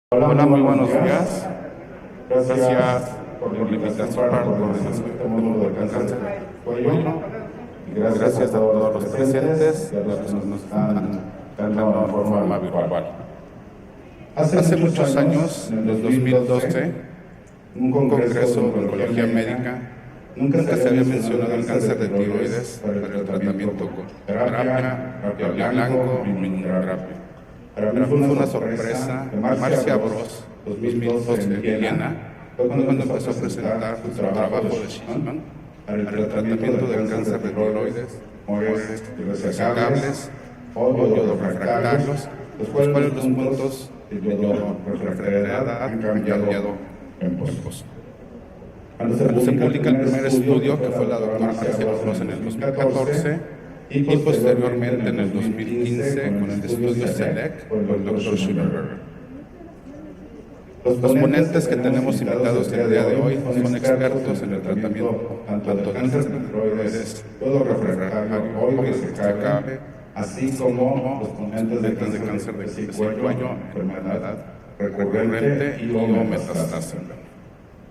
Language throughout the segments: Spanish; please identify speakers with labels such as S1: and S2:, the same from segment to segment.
S1: Hola, muy buenos días. Gracias por la invitación para conocer este módulo del cáncer de cuello. Y gracias a todos los presentes y a los que nos están dando en forma virtual. Hace muchos años, en el 2012, un congreso de oncología médica, nunca se había mencionado el cáncer de tiroides para el tratamiento con terapia blanco y inmunoterapia. Para mí fue una sorpresa que Marcia Bros, 2012 en Viena, fue cuando empezó a presentar su trabajo de Shishman para el tratamiento del cáncer de tiroides, tumores irresecables o yodorefractarios, los cuales los puntos de yodorefractariedad han cambiado en pocos. Cuando se publica el primer estudio, que fue la doctora Marcia Bros en el 2014, y posteriormente en el 2015 con el estudio SELECT por el Dr. Schulberger. Los ponentes que tenemos invitados el día de hoy son expertos en el tratamiento tanto de cáncer de tiroides, yodorefractario o irresecable, así como los ponentes de cáncer de cuello, enfermedad recurrente y o metastásica.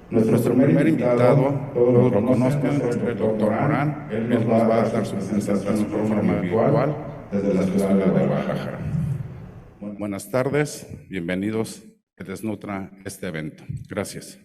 S1: Nuestro primer invitado, todos lo conozcan, es el doctor Morán. Él nos va a dar su presentación de forma virtual desde la ciudad de Guadalajara. Buenas tardes, bienvenidos, que les nutra este evento. Gracias.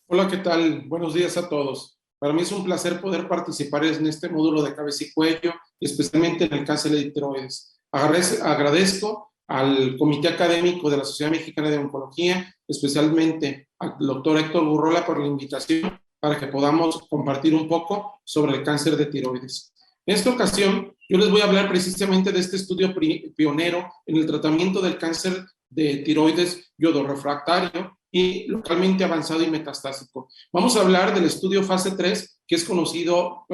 S2: Hola, ¿qué tal? Buenos días a todos. Para mí es un placer poder participar en este módulo de cabeza y cuello, especialmente en el cáncer de tiroides. Agradezco al Comité Académico de la Sociedad Mexicana de Oncología, especialmente al doctor Héctor Burrola por la invitación para que podamos compartir un poco sobre el cáncer de tiroides. En esta ocasión, yo les voy a hablar precisamente de este estudio pionero en el tratamiento del cáncer de tiroides yodorefractario y localmente avanzado y metastásico. Vamos a hablar del estudio fase 3, que es conocido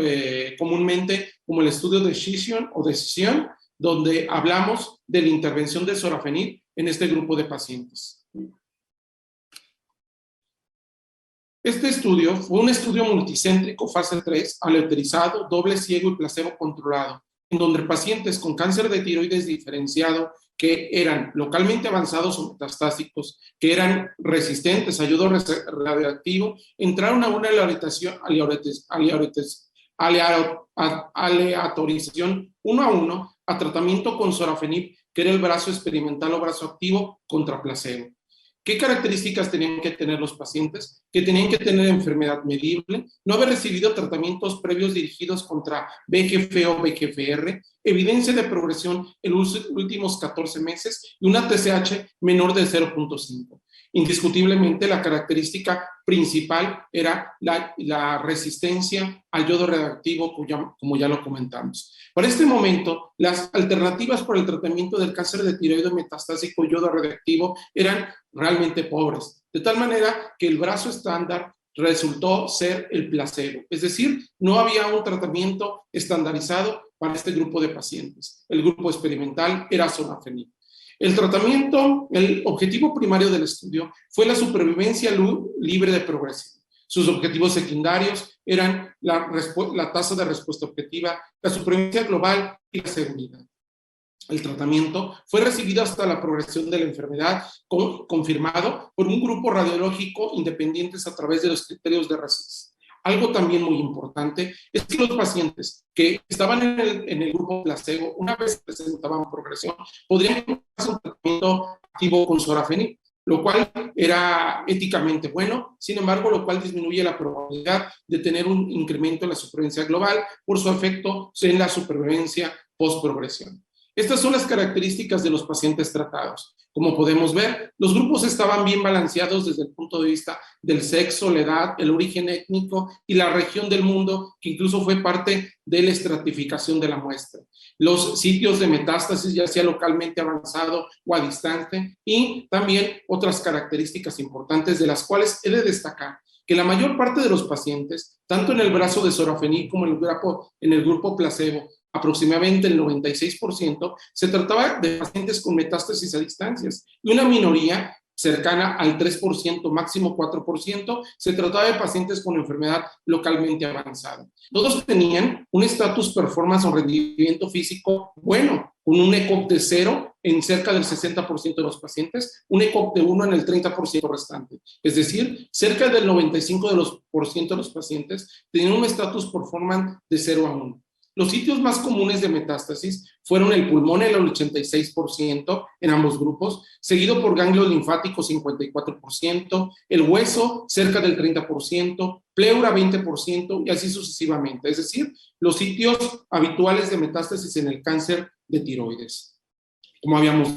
S2: comúnmente como el estudio de Decision o Decisión, donde hablamos de la intervención de sorafenib en este grupo de pacientes. Este estudio fue un estudio multicéntrico fase 3, aleatorizado, doble ciego y placebo controlado, en donde pacientes con cáncer de tiroides diferenciado que eran localmente avanzados o metastásicos, que eran resistentes a yodo radioactivo, entraron a una aleatorización 1 a 1 a tratamiento con sorafenib, que era el brazo experimental o brazo activo contra placebo. ¿Qué características tenían que tener los pacientes? Que tenían que tener enfermedad medible, no haber recibido tratamientos previos dirigidos contra VEGF o VEGFR, evidencia de progresión en los últimos 14 meses y una TSH menor de 0.5. Indiscutiblemente, la característica principal era la resistencia al yodo radioactivo, como ya lo comentamos. Para este momento, las alternativas para el tratamiento del cáncer de tiroides metastásico yodo radioactivo eran realmente pobres, de tal manera que el brazo estándar resultó ser el placebo, es decir, no había un tratamiento estandarizado para este grupo de pacientes. El grupo experimental era sorafenib. El tratamiento, el objetivo primario del estudio fue la supervivencia libre de progresión. Sus objetivos secundarios eran la tasa de respuesta objetiva, la supervivencia global y la seguridad. El tratamiento fue recibido hasta la progresión de la enfermedad, confirmado por un grupo radiológico independientes a través de los criterios de RECIST. Algo también muy importante es que los pacientes que estaban en el grupo placebo, una vez presentaban progresión, podrían hacer un tratamiento activo con sorafenib, lo cual era éticamente bueno, sin embargo, lo cual disminuye la probabilidad de tener un incremento en la supervivencia global por su efecto en la supervivencia post-progresión. Estas son las características de los pacientes tratados. Como podemos ver, los grupos estaban bien balanceados desde el punto de vista del sexo, la edad, el origen étnico y la región del mundo, que incluso fue parte de la estratificación de la muestra. Los sitios de metástasis, ya sea localmente avanzado o a distante, y también otras características importantes de las cuales he de destacar que la mayor parte de los pacientes, tanto en el brazo de sorafenib como en el grupo placebo, aproximadamente el 96%, se trataba de pacientes con metástasis a distancias y una minoría cercana al 3%, máximo 4%, se trataba de pacientes con enfermedad localmente avanzada. Todos tenían un estatus performance o rendimiento físico bueno, con un ECOG de 0 en cerca del 60% de los pacientes, un ECOG de 1 en el 30% restante. Es decir, cerca del 95% de los pacientes tenían un status performance de 0 a 1. Los sitios más comunes de metástasis fueron el pulmón, el 86% en ambos grupos, seguido por ganglios linfáticos 54%, el hueso cerca del 30%, pleura 20% y así sucesivamente. Es decir, los sitios habituales de metástasis en el cáncer de tiroides. Como habíamos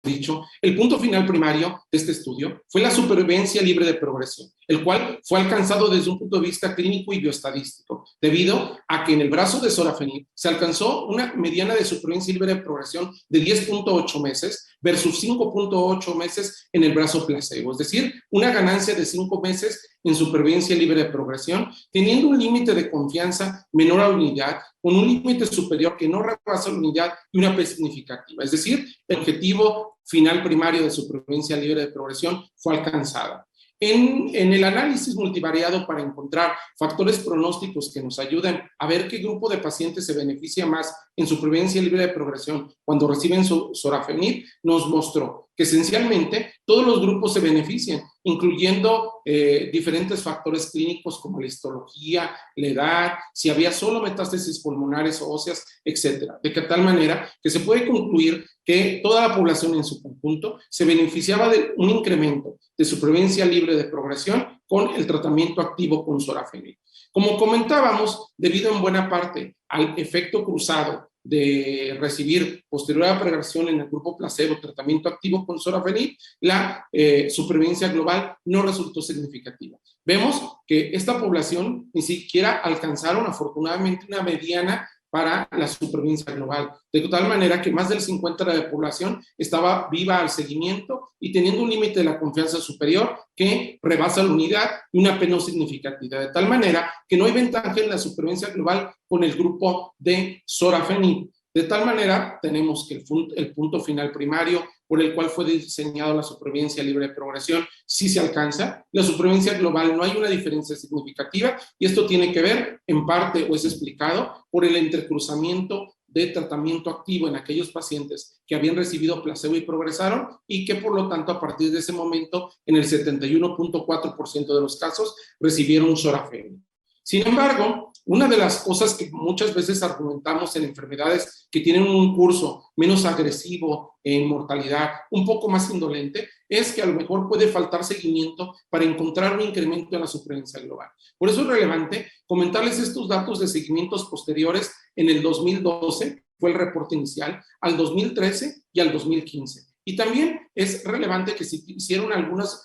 S2: dicho, el punto final primario de este estudio fue la supervivencia libre de progresión, el cual fue alcanzado desde un punto de vista clínico y bioestadístico, debido a que en el brazo de sorafenib se alcanzó una mediana de supervivencia libre de progresión de 10.8 meses versus 5.8 meses en el brazo placebo, es decir, una ganancia de 5 meses en supervivencia libre de progresión, teniendo un límite de confianza menor a la unidad, con un límite superior que no rebasa la unidad y una P significativa. Es decir, el objetivo final primario de supervivencia libre de progresión fue alcanzado. En el análisis multivariado para encontrar factores pronósticos que nos ayuden a ver qué grupo de pacientes se beneficia más en supervivencia libre de progresión cuando reciben sorafenib, nos mostró que esencialmente todos los grupos se benefician, incluyendo diferentes factores clínicos como la histología, la edad, si había solo metástasis pulmonares o óseas, etcétera. De tal manera que se puede concluir que toda la población en su conjunto se beneficiaba de un incremento de supervivencia libre de progresión con el tratamiento activo con sorafenib. Como comentábamos, debido en buena parte al efecto cruzado de recibir posterior a la progresión en el grupo placebo tratamiento activo con sorafenib, la supervivencia global no resultó significativa. Vemos que esta población ni siquiera alcanzaron afortunadamente una mediana para la supervivencia global, de tal manera que más del 50% de la población estaba viva al seguimiento y teniendo un límite de la confianza superior que rebasa la unidad y una P no significativa, de tal manera que no hay ventaja en la supervivencia global con el grupo de sorafenib. De tal manera, tenemos que el punto final primario por el cual fue diseñado la supervivencia libre de progresión sí se alcanza. La supervivencia global no hay una diferencia significativa y esto tiene que ver en parte o es explicado por el entrecruzamiento de tratamiento activo en aquellos pacientes que habían recibido placebo y progresaron y que por lo tanto a partir de ese momento en el 71.4% de los casos recibieron sorafenib. Sin embargo, una de las cosas que muchas veces argumentamos en enfermedades que tienen un curso menos agresivo en mortalidad, un poco más indolente, es que a lo mejor puede faltar seguimiento para encontrar un incremento en la supervivencia global. Por eso es relevante comentarles estos datos de seguimientos posteriores en el 2012, fue el reporte inicial, al 2013 y al 2015. Y también es relevante que se hicieron algunos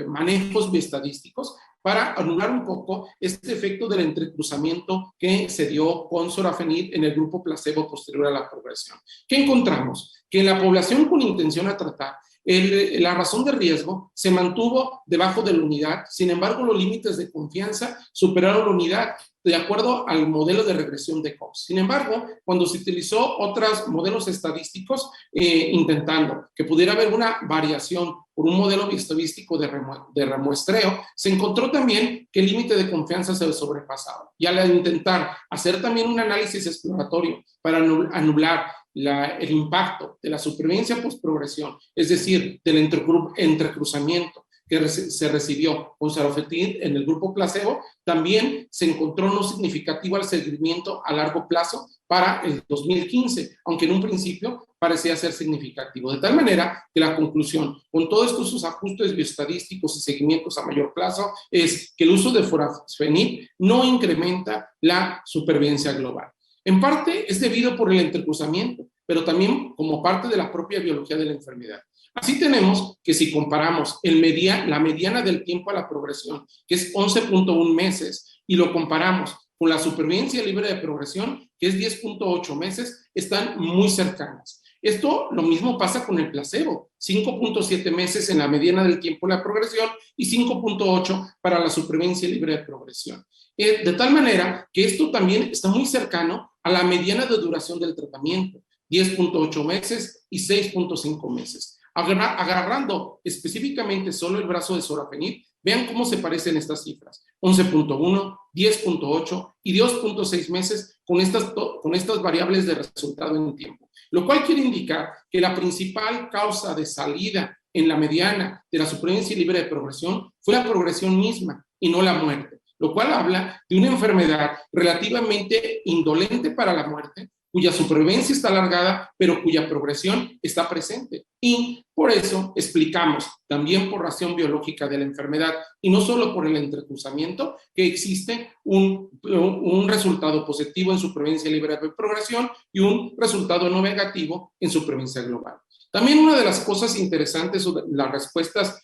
S2: manejos bioestadísticos para anular un poco este efecto del entrecruzamiento que se dio con sorafenib en el grupo placebo posterior a la progresión. ¿Qué encontramos? Que en la población con intención a tratar, la razón de riesgo se mantuvo debajo de la unidad, sin embargo los límites de confianza superaron la unidad de acuerdo al modelo de regresión de Cox. Sin embargo, cuando se utilizó otros modelos estadísticos intentando que pudiera haber una variación por un modelo estadístico de remuestreo, se encontró también que el límite de confianza se sobrepasaba. Y al intentar hacer también un análisis exploratorio para anular el impacto de la supervivencia postprogresión, es decir, del entrecruzamiento que se recibió con sorafenib en el grupo placebo, también se encontró no significativo al seguimiento a largo plazo para el 2015, aunque en un principio parecía ser significativo. De tal manera que la conclusión, con todos estos ajustes bioestadísticos y seguimientos a mayor plazo, es que el uso de sorafenib no incrementa la supervivencia global. En parte es debido por el entrecruzamiento, pero también como parte de la propia biología de la enfermedad. Así tenemos que si comparamos la mediana del tiempo a la progresión, que es 11.1 meses, y lo comparamos con la supervivencia libre de progresión, que es 10.8 meses, están muy cercanas. Esto lo mismo pasa con el placebo, 5.7 meses en la mediana del tiempo de la progresión y 5.8 para la supervivencia libre de progresión. De tal manera que esto también está muy cercano a la mediana de duración del tratamiento, 10.8 meses y 6.5 meses. Agarrando específicamente solo el brazo de sorafenib, vean cómo se parecen estas cifras, 11.1, 10.8 y 2.6 meses con estas variables de resultado en tiempo. lo cual quiere indicar que la principal causa de salida en la mediana de la supervivencia libre de progresión fue la progresión misma y no la muerte, lo cual habla de una enfermedad relativamente indolente para la muerte, cuya supervivencia está alargada, pero cuya progresión está presente. Y por eso explicamos, también por razón biológica de la enfermedad, y no solo por el entrecruzamiento, que existe un resultado positivo en supervivencia libre de progresión y un resultado no negativo en supervivencia global. También una de las cosas interesantes las respuestas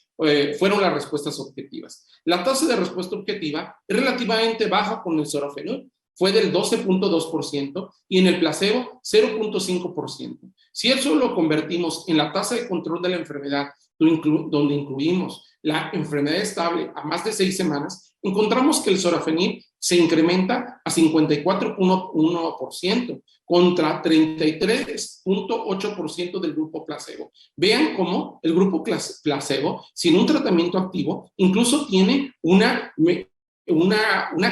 S2: fueron las respuestas objetivas. La tasa de respuesta objetiva es relativamente baja con el sorafenib, fue del 12.2% y en el placebo 0.5%. Si eso lo convertimos en la tasa de control de la enfermedad, donde incluimos la enfermedad estable a más de 6 semanas, encontramos que el sorafenib se incrementa a 54.1% contra 33.8% del grupo placebo. Vean cómo el grupo placebo, sin un tratamiento activo, incluso tiene una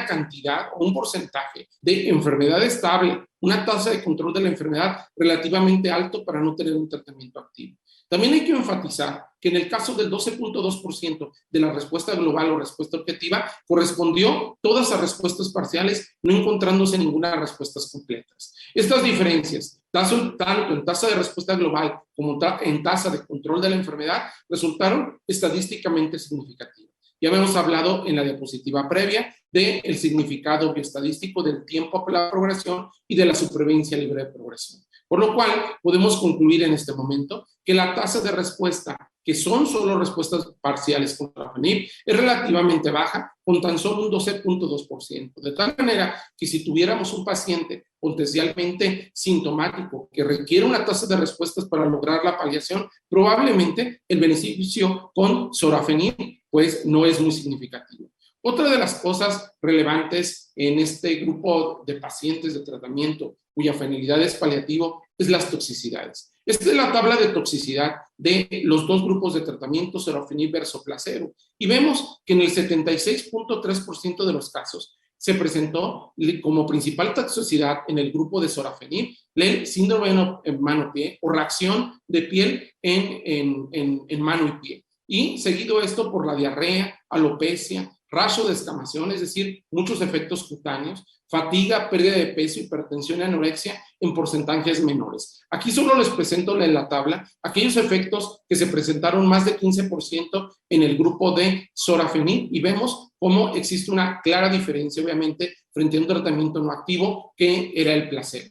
S2: cantidad o un porcentaje de enfermedad estable, una tasa de control de la enfermedad relativamente alto para no tener un tratamiento activo. También hay que enfatizar que en el caso del 12.2% de la respuesta global o respuesta objetiva, correspondió todas a respuestas parciales, no encontrándose ninguna respuestas completas. Estas diferencias, tanto en tasa de respuesta global como en tasa de control de la enfermedad, resultaron estadísticamente significativas. Ya habíamos hablado en la diapositiva previa del significado bioestadístico del tiempo a la progresión y de la supervivencia libre de progresión. Por lo cual, podemos concluir en este momento que la tasa de respuesta, que son solo respuestas parciales con sorafenib, es relativamente baja, con tan solo un 12.2%. De tal manera que si tuviéramos un paciente potencialmente sintomático que requiere una tasa de respuestas para lograr la paliación, probablemente el beneficio con sorafenib pues no es muy significativo. Otra de las cosas relevantes en este grupo de pacientes de tratamiento cuya finalidad es paliativo es las toxicidades. Esta es la tabla de toxicidad de los dos grupos de tratamiento, sorafenib versus placebo, y vemos que en el 76.3% de los casos se presentó como principal toxicidad en el grupo de sorafenib el síndrome en mano-pie o reacción de piel en mano y pie. Y seguido esto por la diarrea, alopecia, rash de descamación, es decir, muchos efectos cutáneos, fatiga, pérdida de peso, hipertensión y anorexia en porcentajes menores. Aquí solo les presento en la tabla aquellos efectos que se presentaron más de 15% en el grupo de sorafenib y vemos cómo existe una clara diferencia, obviamente, frente a un tratamiento no activo que era el placebo.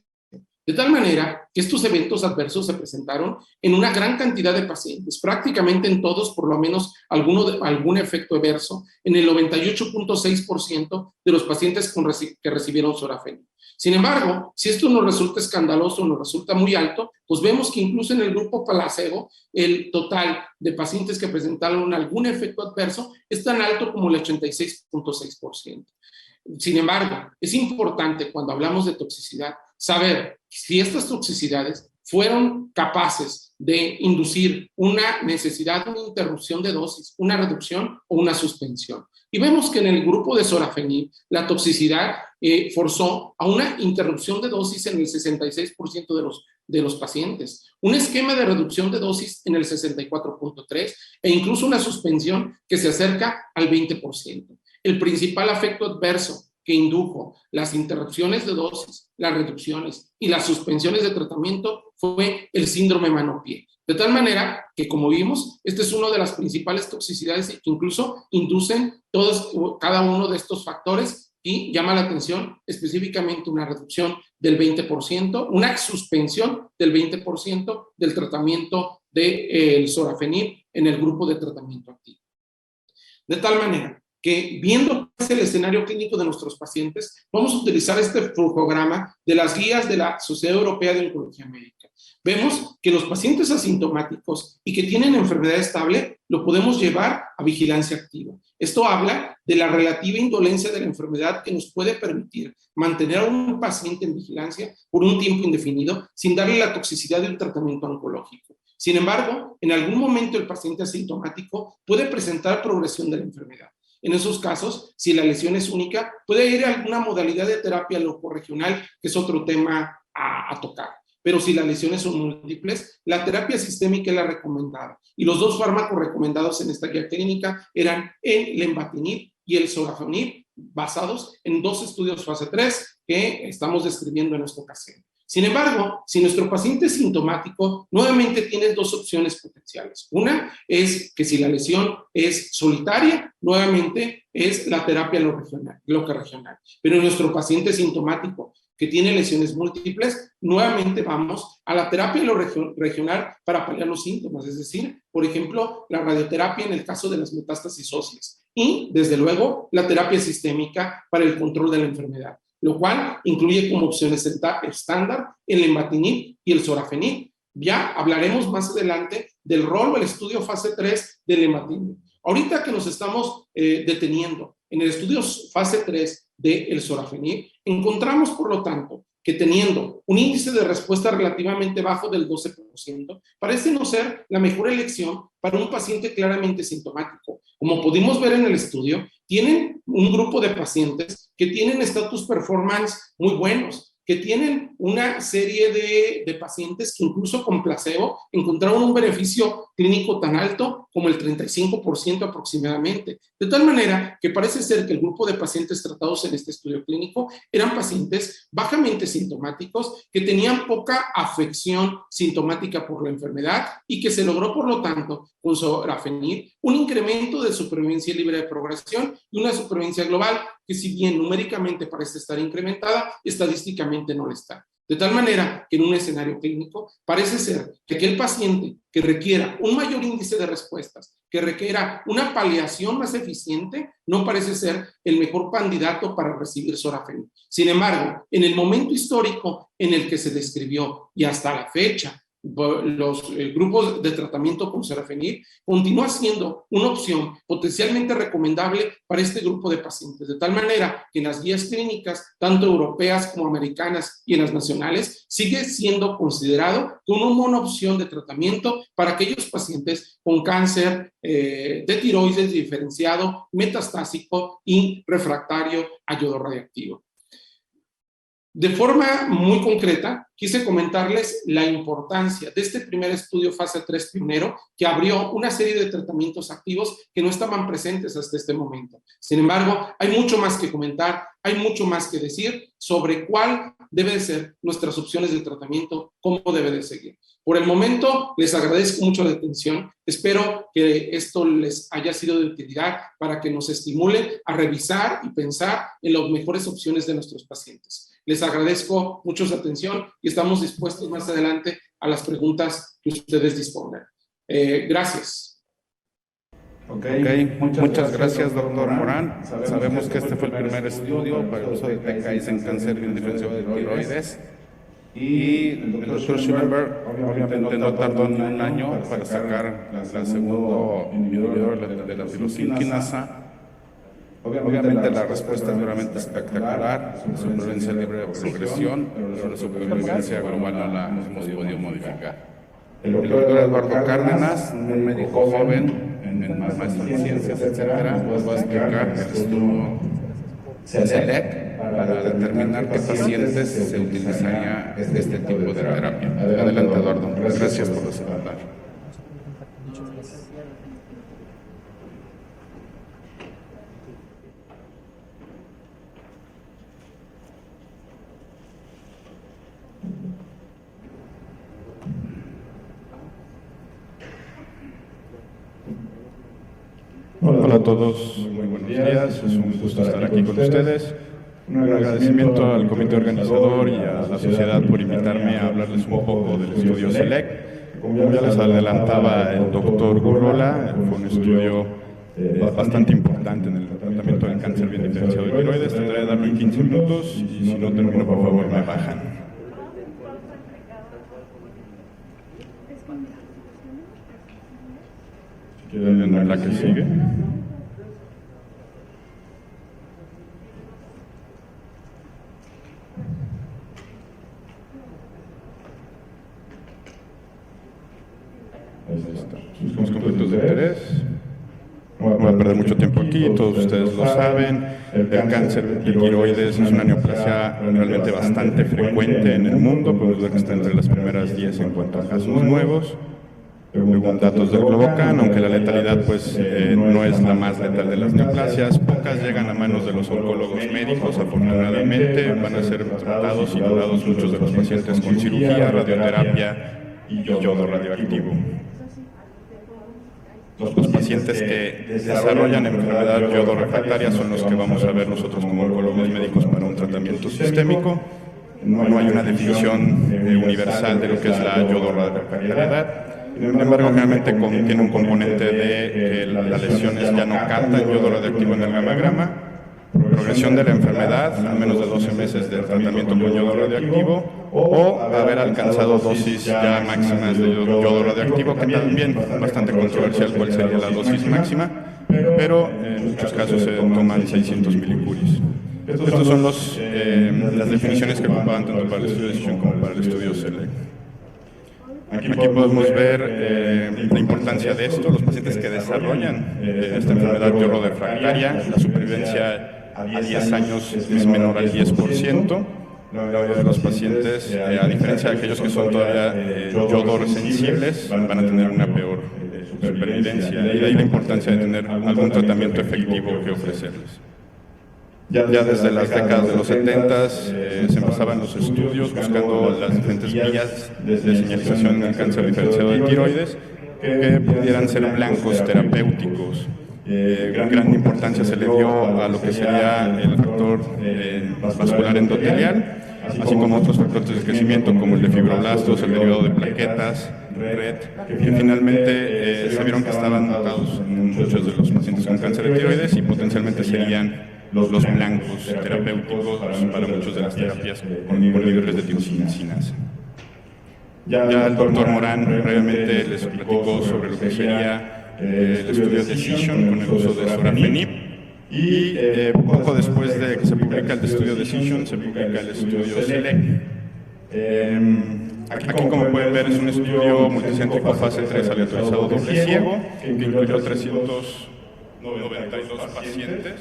S2: De tal manera que estos eventos adversos se presentaron en una gran cantidad de pacientes, prácticamente en todos, por lo menos algún efecto adverso, en el 98.6% de los pacientes que recibieron sorafenib. Sin embargo, si esto nos resulta escandaloso, nos resulta muy alto, pues vemos que incluso en el grupo placebo, el total de pacientes que presentaron algún efecto adverso es tan alto como el 86.6%. Sin embargo, es importante cuando hablamos de toxicidad saber si estas toxicidades fueron capaces de inducir una necesidad, una interrupción de dosis, una reducción o una suspensión. Y vemos que en el grupo de sorafenib la toxicidad forzó a una interrupción de dosis en el 66% de los pacientes, un esquema de reducción de dosis en el 64.3% e incluso una suspensión que se acerca al 20%. El principal efecto adverso que indujo las interrupciones de dosis, las reducciones y las suspensiones de tratamiento fue el síndrome mano-pie. De tal manera que, como vimos, esta es una de las principales toxicidades que incluso inducen cada uno de estos factores y llama la atención específicamente una reducción del 20%, una suspensión del 20% del tratamiento del sorafenib en el grupo de tratamiento activo. De tal manera que viendo el escenario clínico de nuestros pacientes, vamos a utilizar este flujograma de las guías de la Sociedad Europea de Oncología Médica. Vemos que los pacientes asintomáticos y que tienen enfermedad estable lo podemos llevar a vigilancia activa. Esto habla de la relativa indolencia de la enfermedad que nos puede permitir mantener a un paciente en vigilancia por un tiempo indefinido sin darle la toxicidad del tratamiento oncológico. Sin embargo, en algún momento el paciente asintomático puede presentar progresión de la enfermedad. En esos casos, si la lesión es única, puede ir a alguna modalidad de terapia locorregional, que es otro tema a tocar. pero si las lesiones son múltiples, la terapia sistémica es la recomendada. Y los dos fármacos recomendados en esta guía clínica eran el lenvatinib y el sorafenib, basados en 2 estudios fase 3 que estamos describiendo en esta ocasión. Sin embargo, si nuestro paciente es sintomático, nuevamente tiene 2 opciones potenciales. Una es que si la lesión es solitaria, nuevamente es la terapia local regional. Pero en nuestro paciente sintomático que tiene lesiones múltiples, nuevamente vamos a la terapia regional para paliar los síntomas, es decir, por ejemplo, la radioterapia en el caso de las metástasis óseas y, desde luego, la terapia sistémica para el control de la enfermedad, lo cual incluye como opciones estándar el lenvatinib y el sorafenib. Ya hablaremos más adelante del rol o el estudio fase 3 del lenvatinib. Ahorita que nos estamos deteniendo en el estudio fase 3 del sorafenib, encontramos, por lo tanto, que teniendo un índice de respuesta relativamente bajo del 12%, parece no ser la mejor elección para un paciente claramente sintomático. Como pudimos ver en el estudio, tienen un grupo de pacientes que tienen status performance muy buenos, que tienen una serie de pacientes que incluso con placebo encontraron un beneficio clínico tan alto como el 35% aproximadamente. De tal manera que parece ser que el grupo de pacientes tratados en este estudio clínico eran pacientes bajamente sintomáticos que tenían poca afección sintomática por la enfermedad y que se logró, por lo tanto, con sorafenib, un incremento de supervivencia libre de progresión y una supervivencia global que, si bien numéricamente parece estar incrementada, estadísticamente no lo está. De tal manera que en un escenario clínico parece ser que aquel paciente que requiera un mayor índice de respuestas, que requiera una paliación más eficiente, no parece ser el mejor candidato para recibir sorafenib. Sin embargo, en el momento histórico en el que se describió y hasta la fecha, los grupos de tratamiento con sorafenib continúa siendo una opción potencialmente recomendable para este grupo de pacientes, de tal manera que en las guías clínicas, tanto europeas como americanas y en las nacionales, sigue siendo considerado como una buena opción de tratamiento para aquellos pacientes con cáncer de tiroides diferenciado, metastásico y refractario a yodo radiactivo. De forma muy concreta, quise comentarles la importancia de este primer estudio fase 3 pionero que abrió una serie de tratamientos activos que no estaban presentes hasta este momento. Sin embargo, hay mucho más que comentar, hay mucho más que decir sobre cuál debe de ser nuestras opciones de tratamiento, cómo debe de seguir. Por el momento, les agradezco mucho la atención. Espero que esto les haya sido de utilidad para que nos estimule a revisar y pensar en las mejores opciones de nuestros pacientes. Les agradezco mucho su atención y estamos dispuestos más adelante a las preguntas que ustedes dispongan. Gracias.
S1: Muchas gracias, doctor Morán. Sabemos que este fue el primer estudio para el uso de TKIs en cáncer bien diferenciado de tiroides. Y el doctor Schullenberg obviamente no tardó ni un año para sacar el segundo inhibidor de la tirosina quinasa. Obviamente la respuesta es realmente espectacular, la supervivencia libre de progresión, pero la supervivencia global no la hemos podido modificar. El doctor Eduardo Cárdenas, un médico joven en maestría en ciencias, etcétera, nos va a explicar el estudio SELECT para determinar qué pacientes se utilizaría este tipo de terapia. Adelante, Eduardo. Gracias por presentar.
S3: Hola a todos, muy buenos días, es un gusto estar aquí con ustedes. Un agradecimiento al comité organizador y a la sociedad por invitarme a hablarles un poco del estudio SELECT. Como ya les adelantaba el doctor Gurrola, fue un estudio bastante importante en el tratamiento del cáncer bien diferenciado de tiroides. Trataré de darme 15 minutos y si no termino, por favor, me bajan. ¿Quieren la que sigue? Ahí está. Sus conflictos de interés. Voy voy a perder mucho tiempo aquí, todos ustedes lo saben. El cáncer de tiroides es una neoplasia realmente bastante frecuente en el mundo, podemos ver que está entre las primeras 10 en cuanto a casos nuevos. Según datos del Globocan, aunque la letalidad pues, no es la más letal de las neoplasias, pocas llegan a manos de los oncólogos médicos, afortunadamente. Van a ser tratados y curados muchos de los pacientes con cirugía, radioterapia y yodo radioactivo. Los pacientes que desarrollan enfermedad yodo refractaria son los que vamos a ver nosotros como oncólogos médicos para un tratamiento sistémico. No hay una definición universal de lo que es la yodo refractariedad. Sin embargo, generalmente tiene un componente de que las lesiones ya no captan yodo radioactivo en el gammagrama, progresión de la enfermedad a menos de 12 meses de tratamiento con yodo radioactivo, o haber alcanzado dosis ya máximas de yodo radioactivo, que también es bastante controversial cuál sería la dosis máxima, pero en muchos casos se toman 600 milicuries. Estas son las definiciones que ocupaban tanto para el estudio de Decision como para el estudio SELECT. Aquí podemos ver la importancia de esto. Los pacientes que desarrollan esta enfermedad yodo refractaria, la supervivencia a 10 años es menor al 10%. La mayoría de los pacientes, a diferencia de aquellos que son todavía yodo sensibles, van a tener una peor supervivencia. Y de ahí la importancia de tener algún tratamiento efectivo que ofrecerles. Ya desde las décadas de los 70 se empezaban los estudios buscando las diferentes vías de señalización del cáncer diferenciado de tiroides que pudieran ser blancos terapéuticos. Gran importancia se le dio a lo que sería el factor vascular endotelial, así como otros factores de crecimiento como el de fibroblastos, el derivado de plaquetas, RET, que finalmente se vieron que estaban notados en muchos de los pacientes con cáncer de tiroides y potencialmente serían los blancos terapéuticos para muchas de las terapias con niveles de tirosinecinasa. Ya el doctor Morán previamente les platicó sobre lo que sería el estudio Decision con el uso de sorafenib, y poco después de que se publica el estudio Decision, se publica el estudio SELECT. Aquí, como pueden ver, es un estudio multicéntrico fase 3 aleatorizado doble ciego, que incluyó 392 pacientes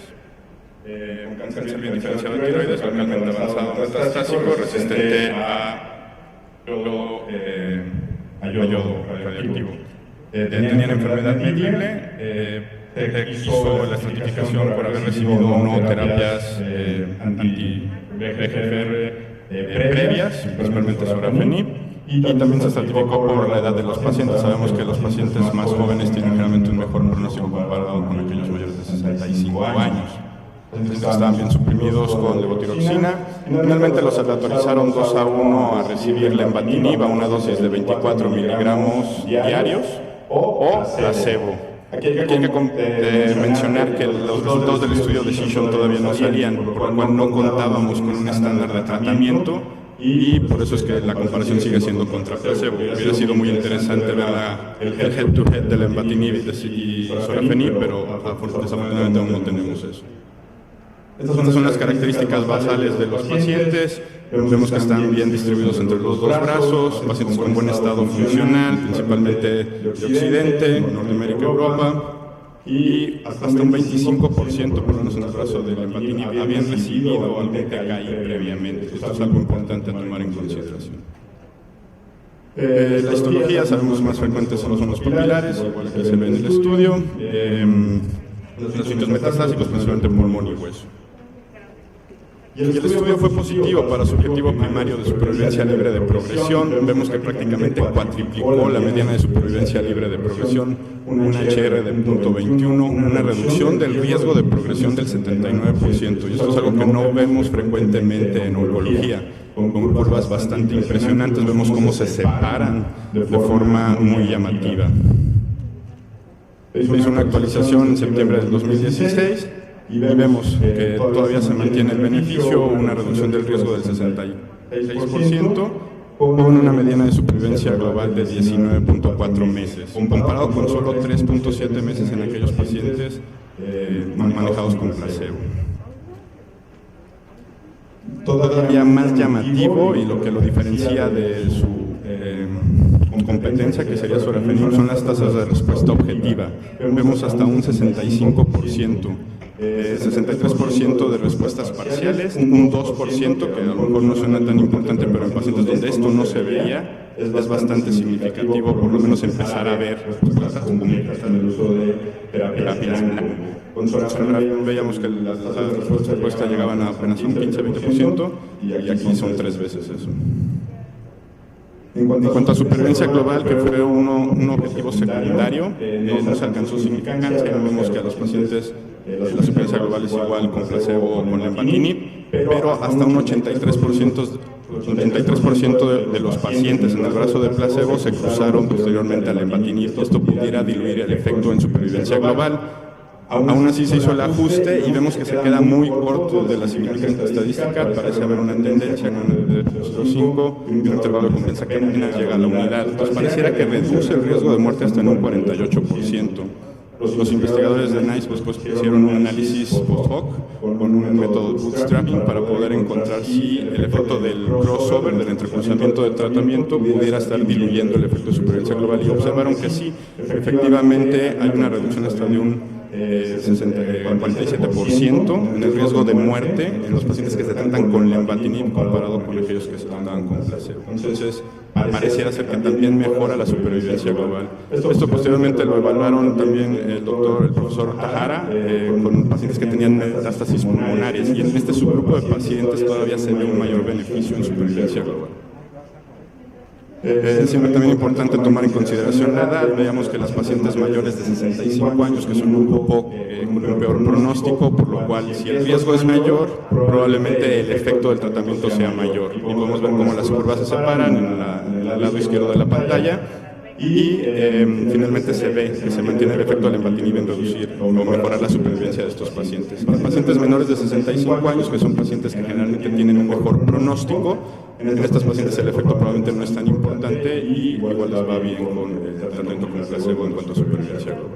S3: con cáncer bien diferenciado de tiroides, localmente avanzado metastásico, resistente a yodo radioactivo. Tenían enfermedad medible, hizo la estratificación por haber recibido o no terapias anti-VEGFR previas, principalmente sorafenib, y también se estratificó por la edad de los pacientes. Sabemos que los pacientes más jóvenes tienen generalmente un mejor pronóstico comparado con aquellos mayores de 65 años. Estaban bien suprimidos con levotiroxina. Finalmente los aleatorizaron 2-1 a recibir lenvatinib a una dosis de 24 miligramos diarios o placebo. Aquí hay que mencionar que los resultados del estudio Decision todavía no salían, por lo cual no contábamos con un estándar de tratamiento, y por eso es que la comparación sigue siendo contra placebo. Hubiera sido muy interesante ver el head-to-head de lenvatinib y sorafenib, pero desafortunadamente aún no tenemos eso. Estas son las características basales de los pacientes. Vemos que están bien distribuidos entre los dos brazos, pacientes con buen estado funcional, principalmente de Occidente, Norteamérica y Europa, y hasta un 25%, por lo menos en el brazo de lenvatinib, habían recibido algún TKI previamente. Esto es algo importante a tomar en consideración. La histología, sabemos, más frecuentes son los papilares, igual que se ve en el estudio. Los sitios metastásicos, principalmente pulmón y hueso. Y el estudio fue positivo para su objetivo primario de supervivencia libre de progresión. Vemos que prácticamente cuatriplicó la mediana de supervivencia libre de progresión, un HR de 0.21, una reducción del riesgo de progresión del 79%. Y esto es algo que no vemos frecuentemente en oncología, con curvas bastante impresionantes. Vemos cómo se separan de forma muy llamativa. Se hizo una actualización en septiembre del 2016 y vemos que todavía se mantiene el beneficio, una reducción del riesgo del 66%, con una mediana de supervivencia global de 19.4 meses, comparado con solo 3.7 meses en aquellos pacientes manejados con placebo. Todavía más llamativo, y lo que lo diferencia de su competencia, que sería sorafenib, son las tasas de respuesta objetiva. Vemos hasta un 65%. 63% de respuestas parciales, un 2%, que a lo mejor no suena tan importante, pero en pacientes donde esto no se veía, es bastante significativo, por lo menos empezar a ver respuestas públicas en el uso de terapias blanco. Con sorafenib veíamos que las respuestas llegaban a apenas un 15-20%, y aquí son 3 veces eso. En cuanto a supervivencia global, que fue un objetivo secundario, no se alcanzó significancia. Vemos que a los pacientes la supervivencia global es igual con placebo o con lenvatinib, pero hasta un 83% de los pacientes en el brazo de placebo se cruzaron posteriormente al lenvatinib. Esto pudiera diluir el efecto en supervivencia global. Aún así se hizo el ajuste y vemos que se queda muy corto de la significancia estadística. Parece haber una tendencia en el 5 y un intervalo de confianza que apenas llega a la unidad. Entonces pareciera que reduce el riesgo de muerte hasta en un 48%. Los investigadores de NICE después hicieron un análisis post-hoc con un método de bootstrapping para poder encontrar si el efecto del crossover, del entrecruzamiento de tratamiento, pudiera estar diluyendo el efecto de supervivencia global, y observaron que sí, efectivamente hay una reducción hasta de un 47% en el riesgo de muerte en los pacientes que se tratan con lenvatinib comparado con aquellos que se trataban con placebo. Entonces, pareciera ser que también mejora la supervivencia global. Esto posteriormente lo evaluaron también el profesor Tajara con pacientes que tenían metástasis pulmonares, y en este subgrupo de pacientes todavía se ve un mayor beneficio en supervivencia global. Siempre también importante tomar en consideración la edad. Veamos que las pacientes mayores de 65 años, que son un grupo con un peor pronóstico, por lo cual si el riesgo es mayor, probablemente el efecto del tratamiento sea mayor. Y podemos ver cómo las curvas se separan en el lado izquierdo de la pantalla, y finalmente se ve que se mantiene el efecto del lenvatinib en reducir o mejorar la supervivencia de estos pacientes. Para pacientes menores de 65 años, que son pacientes que generalmente tienen un mejor pronóstico, en estos pacientes el efecto probablemente no es tan importante y igual les va bien con el tratamiento con placebo en cuanto a supervivencia global.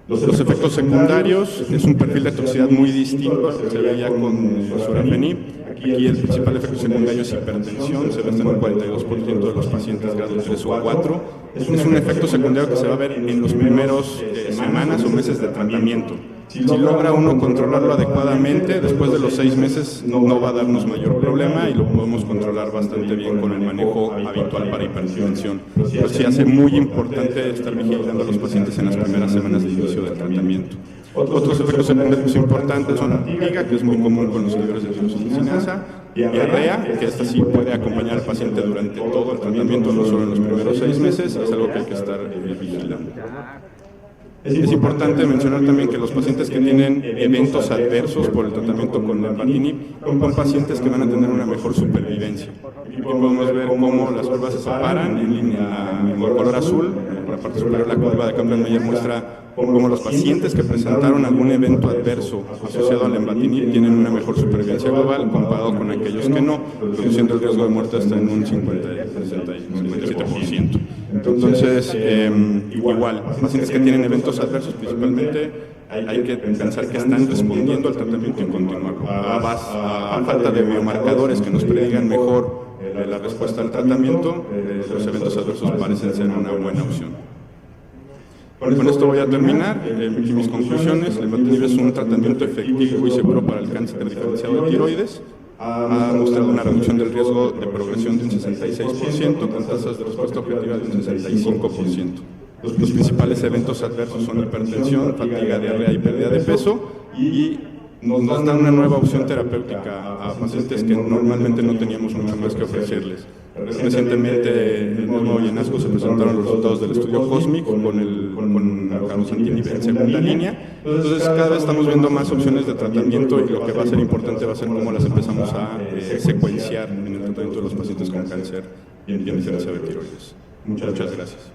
S3: Los efectos secundarios es un perfil de toxicidad muy distinto al que se veía con sorafenib. Aquí el principal efecto secundario es hipertensión, se ve hasta en un 42% de los pacientes grado 3 o 4. Es un efecto secundario que se va a ver en los primeros semanas o meses de tratamiento. Si logra uno controlarlo adecuadamente, después de los 6 meses no va a darnos mayor problema y lo podemos controlar bastante bien con el manejo habitual para hipertensión. Pero sí hace muy importante estar vigilando a los pacientes en las primeras semanas de inicio del tratamiento. Otros efectos secundarios importantes son fatiga, que es muy común con los inhibidores de tirosina, diarrea, que esta sí puede acompañar al paciente durante todo el tratamiento, no solo en los primeros 6 meses, es algo que hay que estar vigilando. Es importante mencionar también que los pacientes que tienen eventos adversos por el tratamiento con lenvatinib son pacientes que van a tener una mejor supervivencia. Aquí podemos ver cómo las curvas se separan en línea en color azul. En la parte superior la curva de Kaplan-Meier muestra cómo los pacientes que presentaron algún evento adverso asociado al lenvatinib tienen una mejor supervivencia global comparado con aquellos que no, reduciendo el riesgo de muerte hasta en un 57%. Entonces, igual, pacientes que tienen eventos adversos principalmente, hay que pensar que están respondiendo al tratamiento y continuarlo. A falta de biomarcadores que nos predigan mejor la respuesta al tratamiento, los eventos adversos parecen ser una buena opción. Con esto voy a terminar. Mis conclusiones: el lenvatinib es un tratamiento efectivo y seguro para el cáncer diferenciado de tiroides. Ha mostrado una reducción del riesgo de progresión de un 66%, con tasas de respuesta objetiva de un 65%. Los principales eventos adversos son hipertensión, fatiga, diarrea y pérdida de peso, y nos da una nueva opción terapéutica a pacientes que normalmente no teníamos mucho más que ofrecerles. Recientemente en el nuevo Yenasco se presentaron los resultados del estudio COSMIC con cabozantinib en segunda línea. Entonces cada vez estamos viendo más opciones de tratamiento, y lo que va a ser importante va a ser cómo las empezamos a secuenciar en el tratamiento de los pacientes con cáncer y en diferencia de tiroides. Muchas gracias.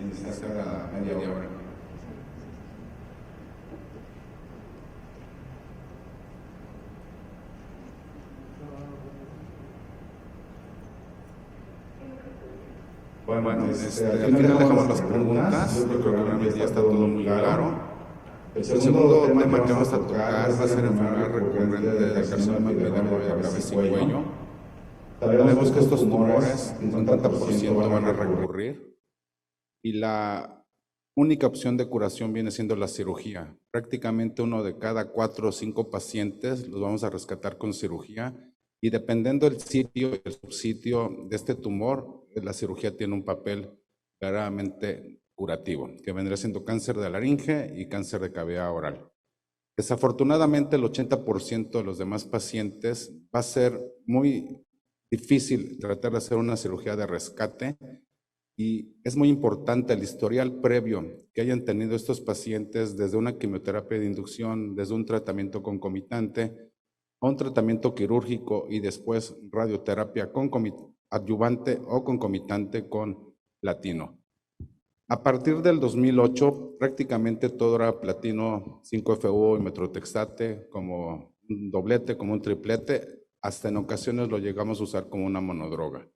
S1: iniciar a media hora. Bueno, al final dejamos las preguntas. Yo creo que realmente ya está todo muy claro. El segundo tema que vamos a tocar va a ser enfermedad recurrente del carcinoma epidémico de cabeza y cuello. Sabemos que estos tumores en un 30% van a recurrir y la única opción de curación viene siendo la cirugía. Prácticamente 1 de cada 4 o 5 pacientes los vamos a rescatar con cirugía y dependiendo del sitio y el subsitio de este tumor, la cirugía tiene un papel claramente curativo, que vendría siendo cáncer de laringe y cáncer de cavidad oral. Desafortunadamente, el 80% de los demás pacientes va a ser muy difícil tratar de hacer una cirugía de rescate y es muy importante el historial previo que hayan tenido estos pacientes desde una quimioterapia de inducción, desde un tratamiento concomitante, a un tratamiento quirúrgico y después radioterapia adyuvante o concomitante con platino. A partir del 2008, prácticamente todo era platino 5FU y metrotexate como un doblete, como un triplete, hasta en ocasiones lo llegamos a usar como una monodroga.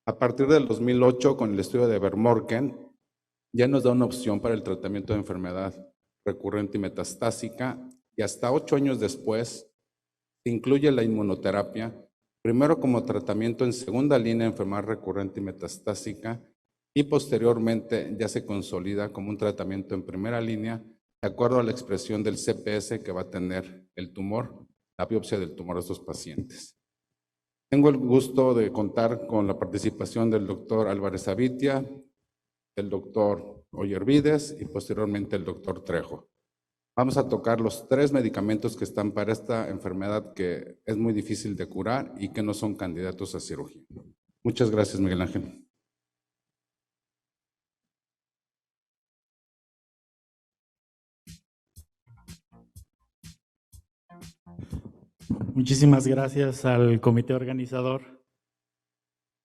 S1: A partir del 2008, con el estudio de Vermorken, ya nos da una opción para el tratamiento de enfermedad recurrente y metastásica, y hasta 8 años después se incluye la inmunoterapia, primero como tratamiento en segunda línea de enfermedad recurrente y metastásica, y posteriormente ya se consolida como un tratamiento en primera línea, de acuerdo a la expresión del CPS que va a tener el tumor, la biopsia del tumor de estos pacientes. Tengo el gusto de contar con la participación del doctor Álvarez Avitia, el doctor Oyervides y posteriormente el doctor Trejo. Vamos a tocar los 3 medicamentos que están para esta enfermedad que es muy difícil de curar y que no son candidatos a cirugía. Muchas gracias, Miguel Ángel.
S4: Muchísimas gracias al comité organizador.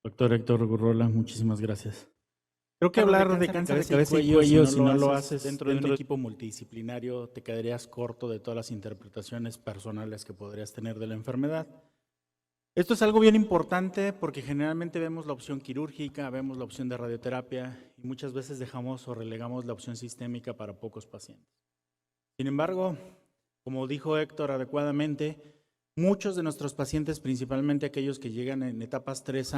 S4: Doctor Héctor Gurrola, muchísimas gracias. Creo que hablar de cáncer de cabeza y cuello, si no lo haces dentro de un equipo multidisciplinario, te quedarías corto de todas las interpretaciones personales que podrías tener de la enfermedad. Esto es algo bien importante porque generalmente vemos la opción quirúrgica, vemos la opción de radioterapia y muchas veces dejamos o relegamos la opción sistémica para pocos pacientes. Sin embargo, como dijo Héctor adecuadamente, muchos de nuestros pacientes, principalmente aquellos que llegan en etapas 3,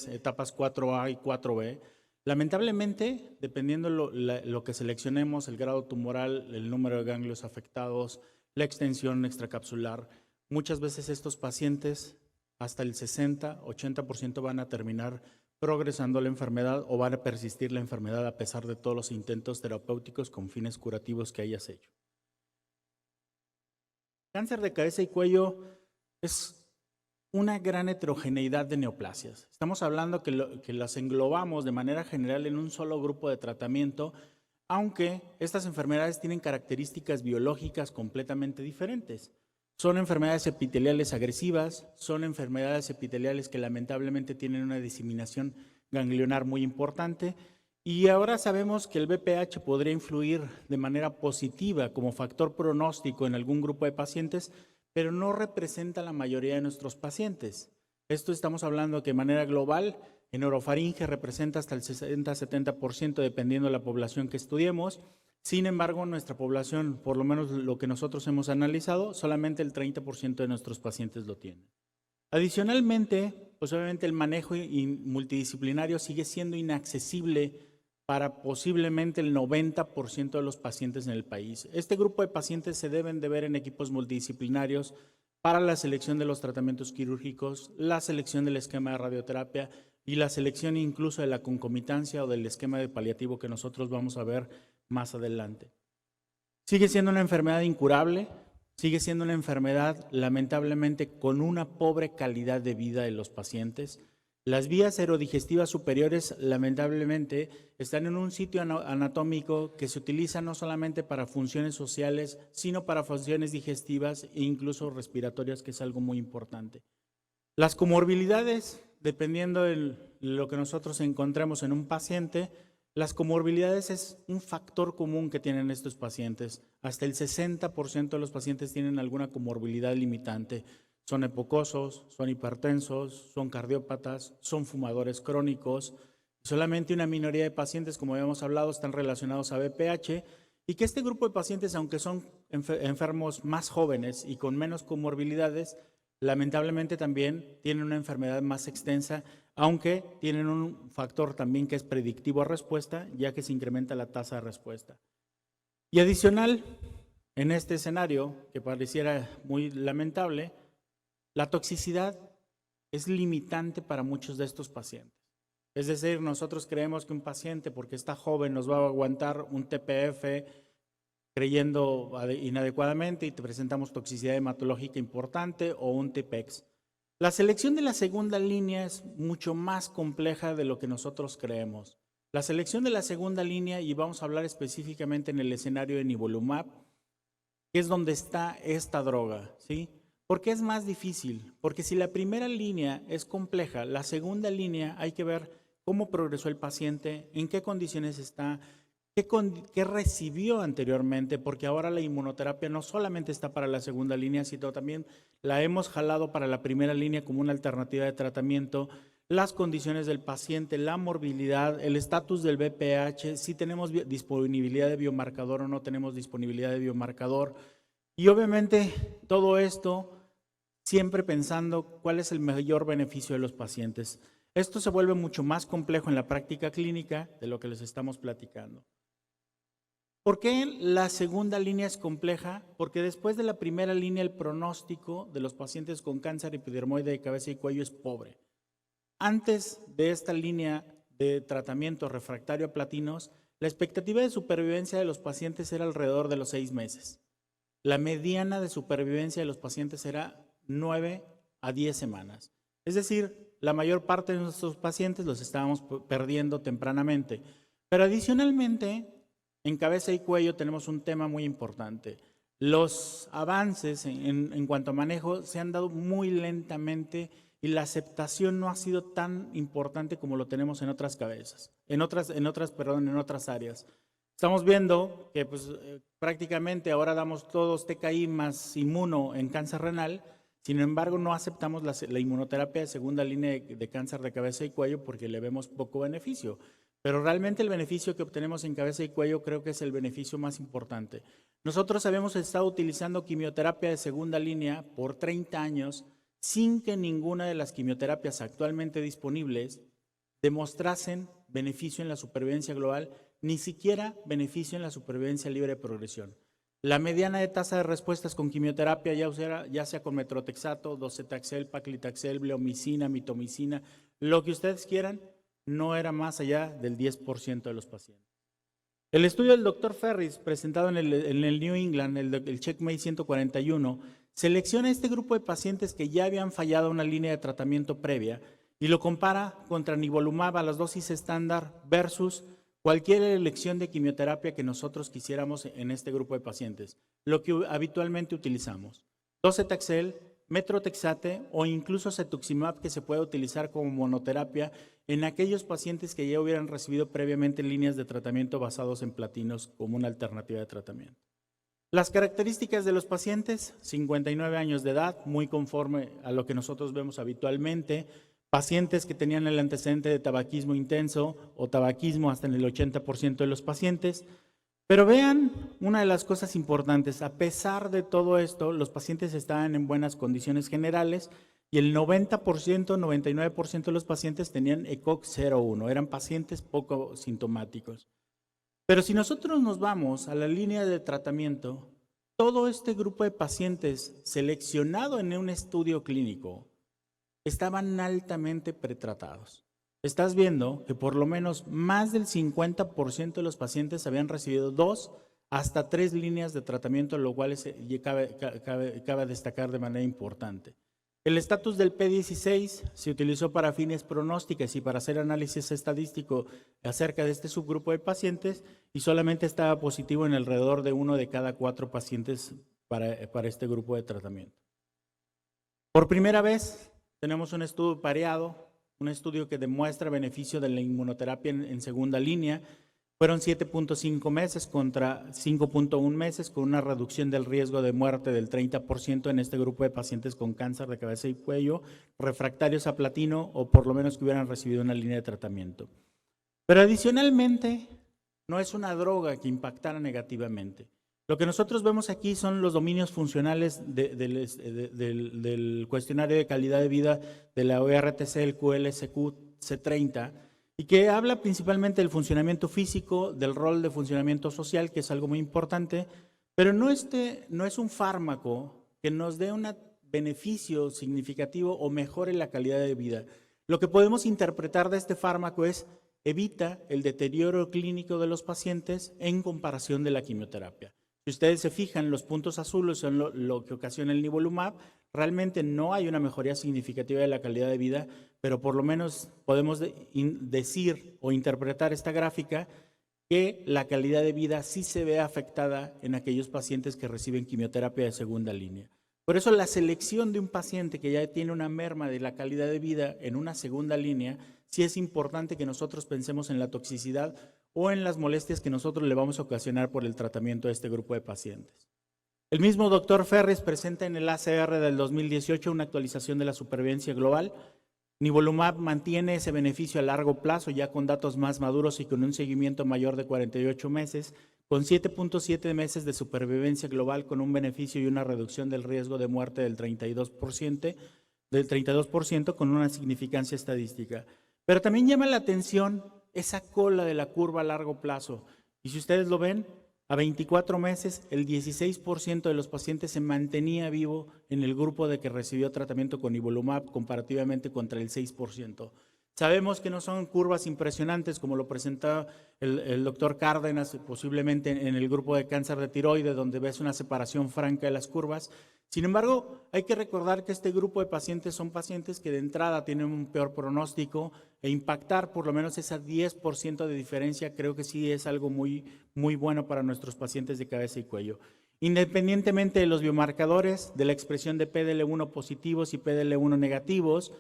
S4: etapas 4A y 4B, lamentablemente, dependiendo lo que seleccionemos, el grado tumoral, el número de ganglios afectados, la extensión extracapsular, muchas veces estos pacientes, hasta el 60-80% van a terminar progresando la enfermedad o van a persistir la enfermedad a pesar de todos los intentos terapéuticos con fines curativos que hayas hecho. Cáncer de cabeza y cuello es una gran heterogeneidad de neoplasias. Estamos hablando que las englobamos de manera general en un solo grupo de tratamiento, aunque estas enfermedades tienen características biológicas completamente diferentes. Son enfermedades epiteliales agresivas, son enfermedades epiteliales que lamentablemente tienen una diseminación ganglionar muy importante, y ahora sabemos que el BPH podría influir de manera positiva como factor pronóstico en algún grupo de pacientes, pero no representa la mayoría de nuestros pacientes. Esto estamos hablando que de manera global, en orofaringe representa hasta el 60-70% dependiendo de la población que estudiemos. Sin embargo, en nuestra población, por lo menos lo que nosotros hemos analizado, solamente el 30% de nuestros pacientes lo tienen. Adicionalmente, pues obviamente el manejo multidisciplinario sigue siendo inaccesible para posiblemente el 90% de los pacientes en el país. Este grupo de pacientes se deben de ver en equipos multidisciplinarios para la selección de los tratamientos quirúrgicos, la selección del esquema de radioterapia y la selección incluso de la concomitancia o del esquema de paliativo que nosotros vamos a ver más adelante. Sigue siendo una enfermedad incurable, sigue siendo una enfermedad lamentablemente con una pobre calidad de vida de los pacientes. Las vías aerodigestivas superiores lamentablemente están en un sitio anatómico que se utiliza no solamente para funciones sociales, sino para funciones digestivas e incluso respiratorias, que es algo muy importante. Las comorbilidades, dependiendo del lo que nosotros encontramos en un paciente, las comorbilidades es un factor común que tienen estos pacientes. Hasta el 60% de los pacientes tienen alguna comorbilidad limitante. Son hipocosos, son hipertensos, son cardiópatas, son fumadores crónicos. Solamente una minoría de pacientes, como habíamos hablado, están relacionados a BPH, y que este grupo de pacientes, aunque son enfermos más jóvenes y con menos comorbilidades, lamentablemente también tienen una enfermedad más extensa, aunque tienen un factor también que es predictivo a respuesta, ya que se incrementa la tasa de respuesta. Y adicional, en este escenario, que pareciera muy lamentable, la toxicidad es limitante para muchos de estos pacientes. Es decir, nosotros creemos que un paciente, porque está joven, nos va a aguantar un TPF creyendo inadecuadamente y te presentamos toxicidad hematológica importante, o un TPEX. La selección de la segunda línea es mucho más compleja de lo que nosotros creemos. La selección de la segunda línea, y vamos a hablar específicamente en el escenario de nivolumab, que es donde está esta droga, ¿sí? ¿Por qué es más difícil? Porque si la primera línea es compleja, la segunda línea hay que ver cómo progresó el paciente, en qué condiciones está, qué recibió anteriormente, porque ahora la inmunoterapia no solamente está para la segunda línea, sino también la hemos jalado para la primera línea como una alternativa de tratamiento, las condiciones del paciente, la morbilidad, el estatus del BPH, si tenemos disponibilidad de biomarcador o no tenemos disponibilidad de biomarcador, y obviamente todo esto siempre pensando cuál es el mayor beneficio de los pacientes. Esto se vuelve mucho más complejo en la práctica clínica de lo que les estamos platicando. ¿Por qué la segunda línea es compleja? Porque después de la primera línea el pronóstico de los pacientes con cáncer epidermoide de cabeza y cuello es pobre. Antes de esta línea de tratamiento refractario a platinos, la expectativa de supervivencia de los pacientes era alrededor de los 6 meses. La mediana de supervivencia de los pacientes era 9 a 10 semanas. Es decir, la mayor parte de nuestros pacientes los estábamos perdiendo tempranamente. Pero adicionalmente, en cabeza y cuello tenemos un tema muy importante. Los avances en cuanto a manejo se han dado muy lentamente y la aceptación no ha sido tan importante como lo tenemos en otras cabezas, en otras áreas. Estamos viendo que prácticamente ahora damos todos TKI más inmuno en cáncer renal. Sin embargo, no aceptamos la inmunoterapia de segunda línea de cáncer de cabeza y cuello porque le vemos poco beneficio. Pero realmente el beneficio que obtenemos en cabeza y cuello creo que es el beneficio más importante. Nosotros habíamos estado utilizando quimioterapia de segunda línea por 30 años sin que ninguna de las quimioterapias actualmente disponibles demostrasen beneficio en la supervivencia global, ni siquiera beneficio en la supervivencia libre de progresión. La mediana de tasa de respuestas con quimioterapia, ya sea con metrotexato, docetaxel, paclitaxel, bleomicina, mitomicina, lo que ustedes quieran, no era más allá del 10% de los pacientes. El estudio del Dr. Ferris, presentado en el New England, el Checkmate 141, selecciona este grupo de pacientes que ya habían fallado una línea de tratamiento previa y lo compara contra nivolumab a las dosis estándar versus cualquier elección de quimioterapia que nosotros quisiéramos en este grupo de pacientes, lo que habitualmente utilizamos. Docetaxel, metrotexate o incluso cetuximab, que se puede utilizar como monoterapia en aquellos pacientes que ya hubieran recibido previamente líneas de tratamiento basados en platinos como una alternativa de tratamiento. Las características de los pacientes: 59 años de edad, muy conforme a lo que nosotros vemos habitualmente. Pacientes que tenían el antecedente de tabaquismo intenso o tabaquismo hasta en el 80% de los pacientes. Pero vean una de las cosas importantes: a pesar de todo esto, los pacientes estaban en buenas condiciones generales y el 90%, 99% de los pacientes tenían ECOG 0,1, eran pacientes poco sintomáticos. Pero si nosotros nos vamos a la línea de tratamiento, todo este grupo de pacientes seleccionado en un estudio clínico estaban altamente pretratados. Estás viendo que por lo menos más del 50% de los pacientes habían recibido 2 hasta 3 líneas de tratamiento, lo cual cabe destacar de manera importante. El estatus del P16 se utilizó para fines pronósticos y para hacer análisis estadístico acerca de este subgrupo de pacientes y solamente estaba positivo en alrededor de 1 de cada 4 pacientes para este grupo de tratamiento. Por primera vez tenemos un estudio pareado un estudio que demuestra beneficio de la inmunoterapia en segunda línea. Fueron 7.5 meses contra 5.1 meses, con una reducción del riesgo de muerte del 30% en este grupo de pacientes con cáncer de cabeza y cuello, refractarios a platino o por lo menos que hubieran recibido una línea de tratamiento. Pero adicionalmente, no es una droga que impactara negativamente. Lo que nosotros vemos aquí son los dominios funcionales del cuestionario de calidad de vida de la ORTC, el QLSQ-C30, y que habla principalmente del funcionamiento físico, del rol de funcionamiento social, que es algo muy importante, pero no es un fármaco que nos dé un beneficio significativo o mejore la calidad de vida. Lo que podemos interpretar de este fármaco es evita el deterioro clínico de los pacientes en comparación de la quimioterapia. Si ustedes se fijan, los puntos azules son lo que ocasiona el nivolumab. Realmente no hay una mejoría significativa de la calidad de vida, pero por lo menos podemos decir o interpretar esta gráfica que la calidad de vida sí se ve afectada en aquellos pacientes que reciben quimioterapia de segunda línea. Por eso la selección de un paciente que ya tiene una merma de la calidad de vida en una segunda línea, sí es importante que nosotros pensemos en la toxicidad o en las molestias que nosotros le vamos a ocasionar por el tratamiento a este grupo de pacientes. El mismo doctor Ferris presenta en el ACR del 2018 una actualización de la supervivencia global. Nivolumab mantiene ese beneficio a largo plazo, ya con datos más maduros y con un seguimiento mayor de 48 meses, con 7.7 meses de supervivencia global, con un beneficio y una reducción del riesgo de muerte del 32%, con una significancia estadística. Pero también llama la atención esa cola de la curva a largo plazo. Y si ustedes lo ven, a 24 meses, el 16% de los pacientes se mantenía vivo en el grupo de que recibió tratamiento con nivolumab, comparativamente contra el 6%. Sabemos que no son curvas impresionantes como lo presentaba el doctor Cárdenas, posiblemente en el grupo de cáncer de tiroides, donde ves una separación franca de las curvas. Sin embargo, hay que recordar que este grupo de pacientes son pacientes que de entrada tienen un peor pronóstico, e impactar por lo menos esa 10% de diferencia creo que sí es algo muy, muy bueno para nuestros pacientes de cabeza y cuello. Independientemente de los biomarcadores, de la expresión de PDL1 positivos y PDL1 negativos,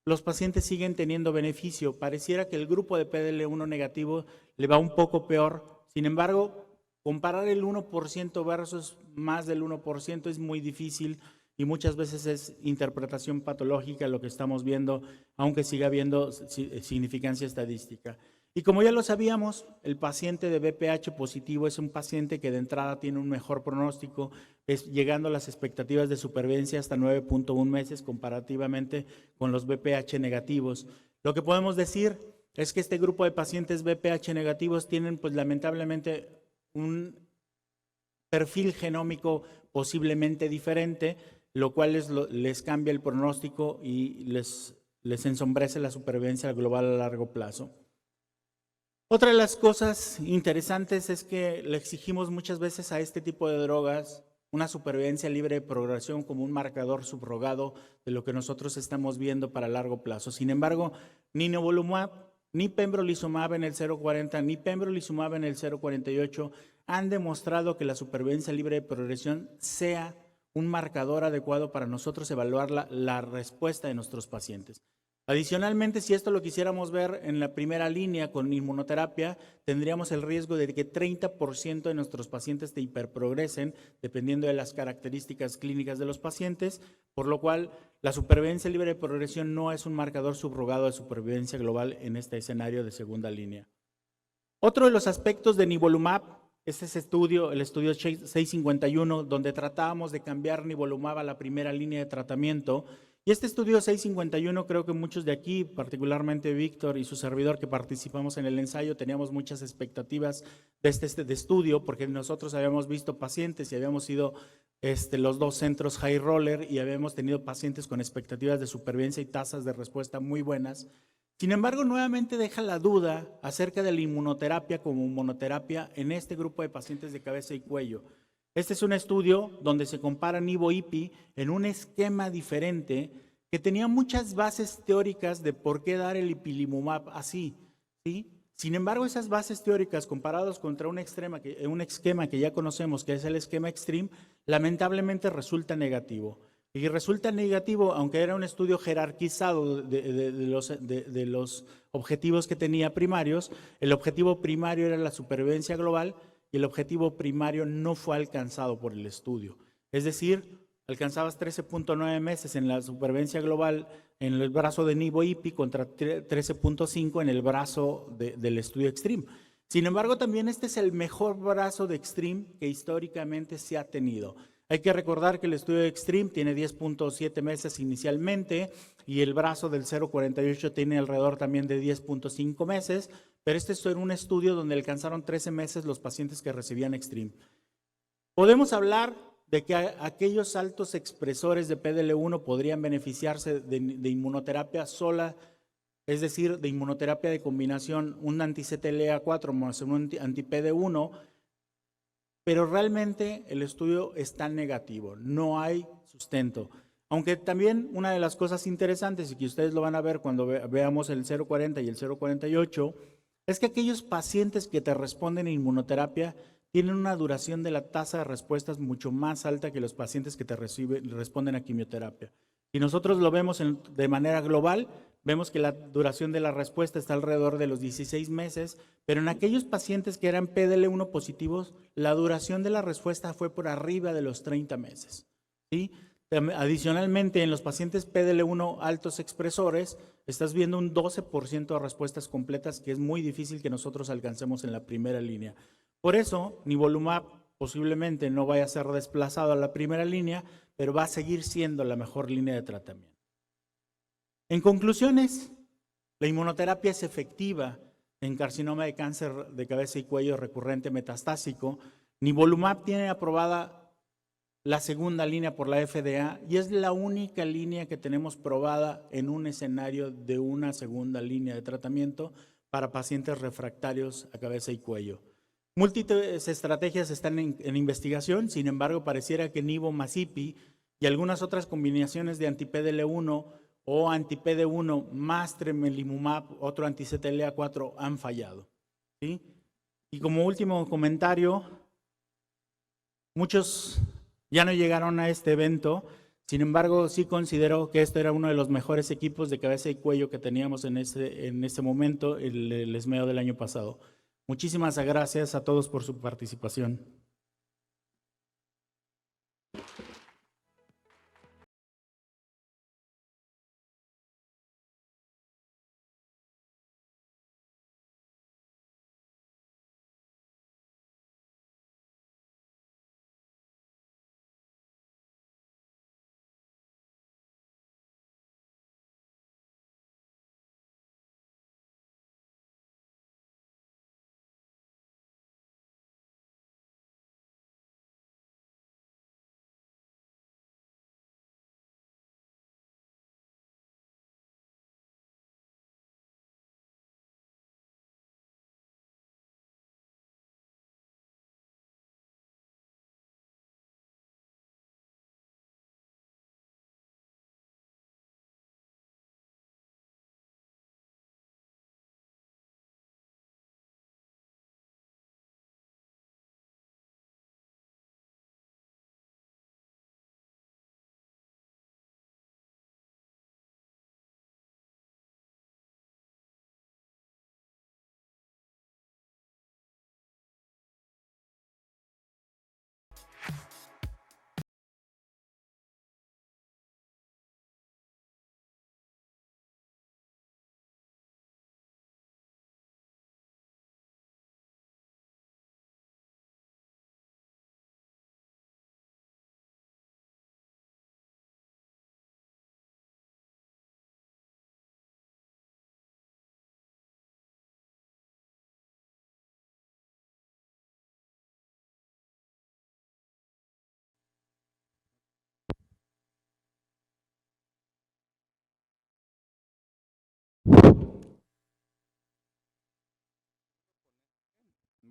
S4: los pacientes siguen teniendo beneficio. Pareciera que el grupo de PDL1 negativo le va un poco peor. Sin embargo, comparar el 1% versus más del 1% es muy difícil y muchas veces es interpretación patológica lo que estamos viendo, aunque siga habiendo significancia estadística. Y como ya lo sabíamos, el paciente de BPH positivo es un paciente que de entrada tiene un mejor pronóstico, llegando a las expectativas de supervivencia hasta 9.1 meses comparativamente con los BPH negativos. Lo que podemos decir es que este grupo de pacientes BPH negativos tienen, pues lamentablemente, un perfil genómico posiblemente diferente, lo cual les cambia el pronóstico y les ensombrece la supervivencia global a largo plazo. Otra de las cosas interesantes es que le exigimos muchas veces a este tipo de drogas una supervivencia libre de progresión como un marcador subrogado de lo que nosotros estamos viendo para largo plazo. Sin embargo, ni nivolumab, ni pembrolizumab en el 0.40, ni pembrolizumab en el 0.48 han demostrado que la supervivencia libre de progresión sea un marcador adecuado para nosotros evaluar la respuesta de nuestros pacientes. Adicionalmente, si esto lo quisiéramos ver en la primera línea con inmunoterapia, tendríamos el riesgo de que 30% de nuestros pacientes te hiperprogresen, dependiendo de las características clínicas de los pacientes, por lo cual la supervivencia libre de progresión no es un marcador subrogado de supervivencia global en este escenario de segunda línea. Otro de los aspectos de nivolumab es ese estudio, el estudio 651, donde tratábamos de cambiar nivolumab a la primera línea de tratamiento. Y este estudio 651, creo que muchos de aquí, particularmente Víctor y su servidor que participamos en el ensayo, teníamos muchas expectativas de este estudio, porque nosotros habíamos visto pacientes y habíamos ido los dos centros High Roller y habíamos tenido pacientes con expectativas de supervivencia y tasas de respuesta muy buenas. Sin embargo, nuevamente deja la duda acerca de la inmunoterapia como monoterapia en este grupo de pacientes de cabeza y cuello. Este es un estudio donde se compara nivo-ipi en un esquema diferente que tenía muchas bases teóricas de por qué dar el ipilimumab así, ¿sí? Sin embargo, esas bases teóricas comparadas contra un esquema que ya conocemos, que es el esquema Extreme, lamentablemente resulta negativo. Y resulta negativo, aunque era un estudio jerarquizado de los objetivos que tenía primarios. El objetivo primario era la supervivencia global y el objetivo primario no fue alcanzado por el estudio. Es decir, alcanzabas 13.9 meses en la supervivencia global en el brazo de Nivo-IPI contra 13.5 en el brazo del estudio Extreme. Sin embargo, también este es el mejor brazo de Extreme que históricamente se ha tenido. Hay que recordar que el estudio de Extreme tiene 10.7 meses inicialmente y el brazo del 0.48 tiene alrededor también de 10.5 meses, pero este es un estudio donde alcanzaron 13 meses los pacientes que recibían Extreme. Podemos hablar de que aquellos altos expresores de PDL1 podrían beneficiarse de inmunoterapia sola, es decir, de inmunoterapia de combinación, un anti-CTLA4 más un anti-PD1, pero realmente el estudio está negativo, no hay sustento. Aunque también una de las cosas interesantes, y que ustedes lo van a ver cuando veamos el 0.40 y el 0.48, es que aquellos pacientes que te responden a inmunoterapia tienen una duración de la tasa de respuestas mucho más alta que los pacientes que te responden a quimioterapia. Si nosotros lo vemos de manera global, vemos que la duración de la respuesta está alrededor de los 16 meses, pero en aquellos pacientes que eran PDL1 positivos, la duración de la respuesta fue por arriba de los 30 meses. ¿Sí? Adicionalmente, en los pacientes PDL1 altos expresores, estás viendo un 12% de respuestas completas, que es muy difícil que nosotros alcancemos en la primera línea. Por eso, nivolumab posiblemente no vaya a ser desplazado a la primera línea, pero va a seguir siendo la mejor línea de tratamiento. En conclusiones, la inmunoterapia es efectiva en carcinoma de cáncer de cabeza y cuello recurrente metastásico. Nivolumab tiene aprobada la segunda línea por la FDA y es la única línea que tenemos probada en un escenario de una segunda línea de tratamiento para pacientes refractarios a cabeza y cuello. Múltiples estrategias están en investigación, sin embargo, pareciera que Nivo más IPI y algunas otras combinaciones de anti-PDL1 o anti-PD1 más tremelimumab, otro anti-CTLA4, han fallado. ¿Sí? Y como último comentario, muchos ya no llegaron a este evento, sin embargo, sí considero que este era uno de los mejores equipos de cabeza y cuello que teníamos en ese momento, el ESMEO del año pasado. Muchísimas gracias a todos por su participación.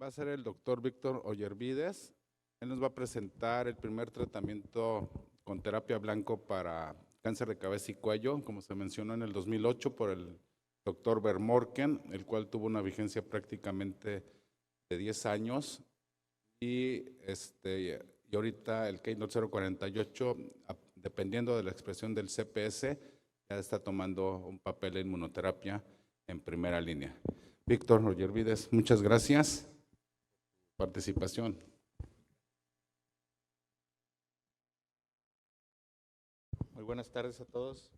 S1: Va a ser el doctor Víctor Ollervides. Él nos va a presentar el primer tratamiento con terapia blanco para cáncer de cabeza y cuello, como se mencionó en el 2008 por el doctor Vermorken, el cual tuvo una vigencia prácticamente de 10 años. Y ahorita el Keynote 048 dependiendo de la expresión del CPS, ya está tomando un papel en inmunoterapia en primera línea. Víctor Ollervides, muchas gracias por tu participación.
S5: Muy buenas tardes a todos.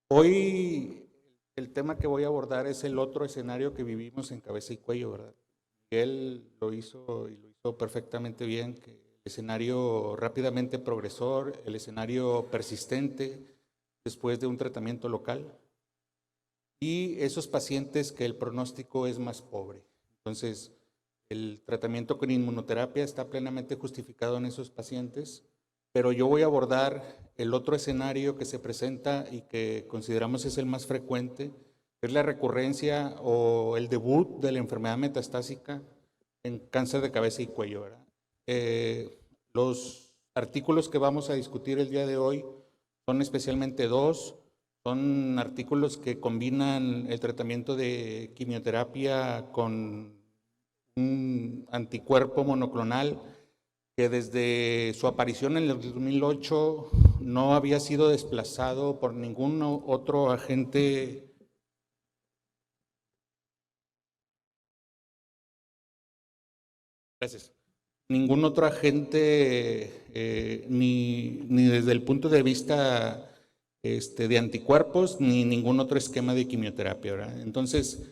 S5: Hoy el tema que voy a abordar es el otro escenario que vivimos en Cabeza y Cuello, ¿verdad? Él lo hizo y lo hizo perfectamente bien, que el escenario rápidamente progresor, el escenario persistente después de un tratamiento local y esos pacientes que el pronóstico es más pobre. Entonces, el tratamiento con inmunoterapia está plenamente justificado en esos pacientes, pero yo voy a abordar el otro escenario que se presenta y que consideramos es el más frecuente, es la recurrencia o el debut de la enfermedad metastásica en cáncer de cabeza y cuello, ¿verdad? Los artículos que vamos a discutir el día de hoy son especialmente dos. Son artículos que combinan el tratamiento de quimioterapia con un anticuerpo monoclonal que desde su aparición en el 2008 no había sido desplazado por ningún otro agente ningún otro agente ni desde el punto de vista de anticuerpos ni ningún otro esquema de quimioterapia, ¿verdad? Entonces,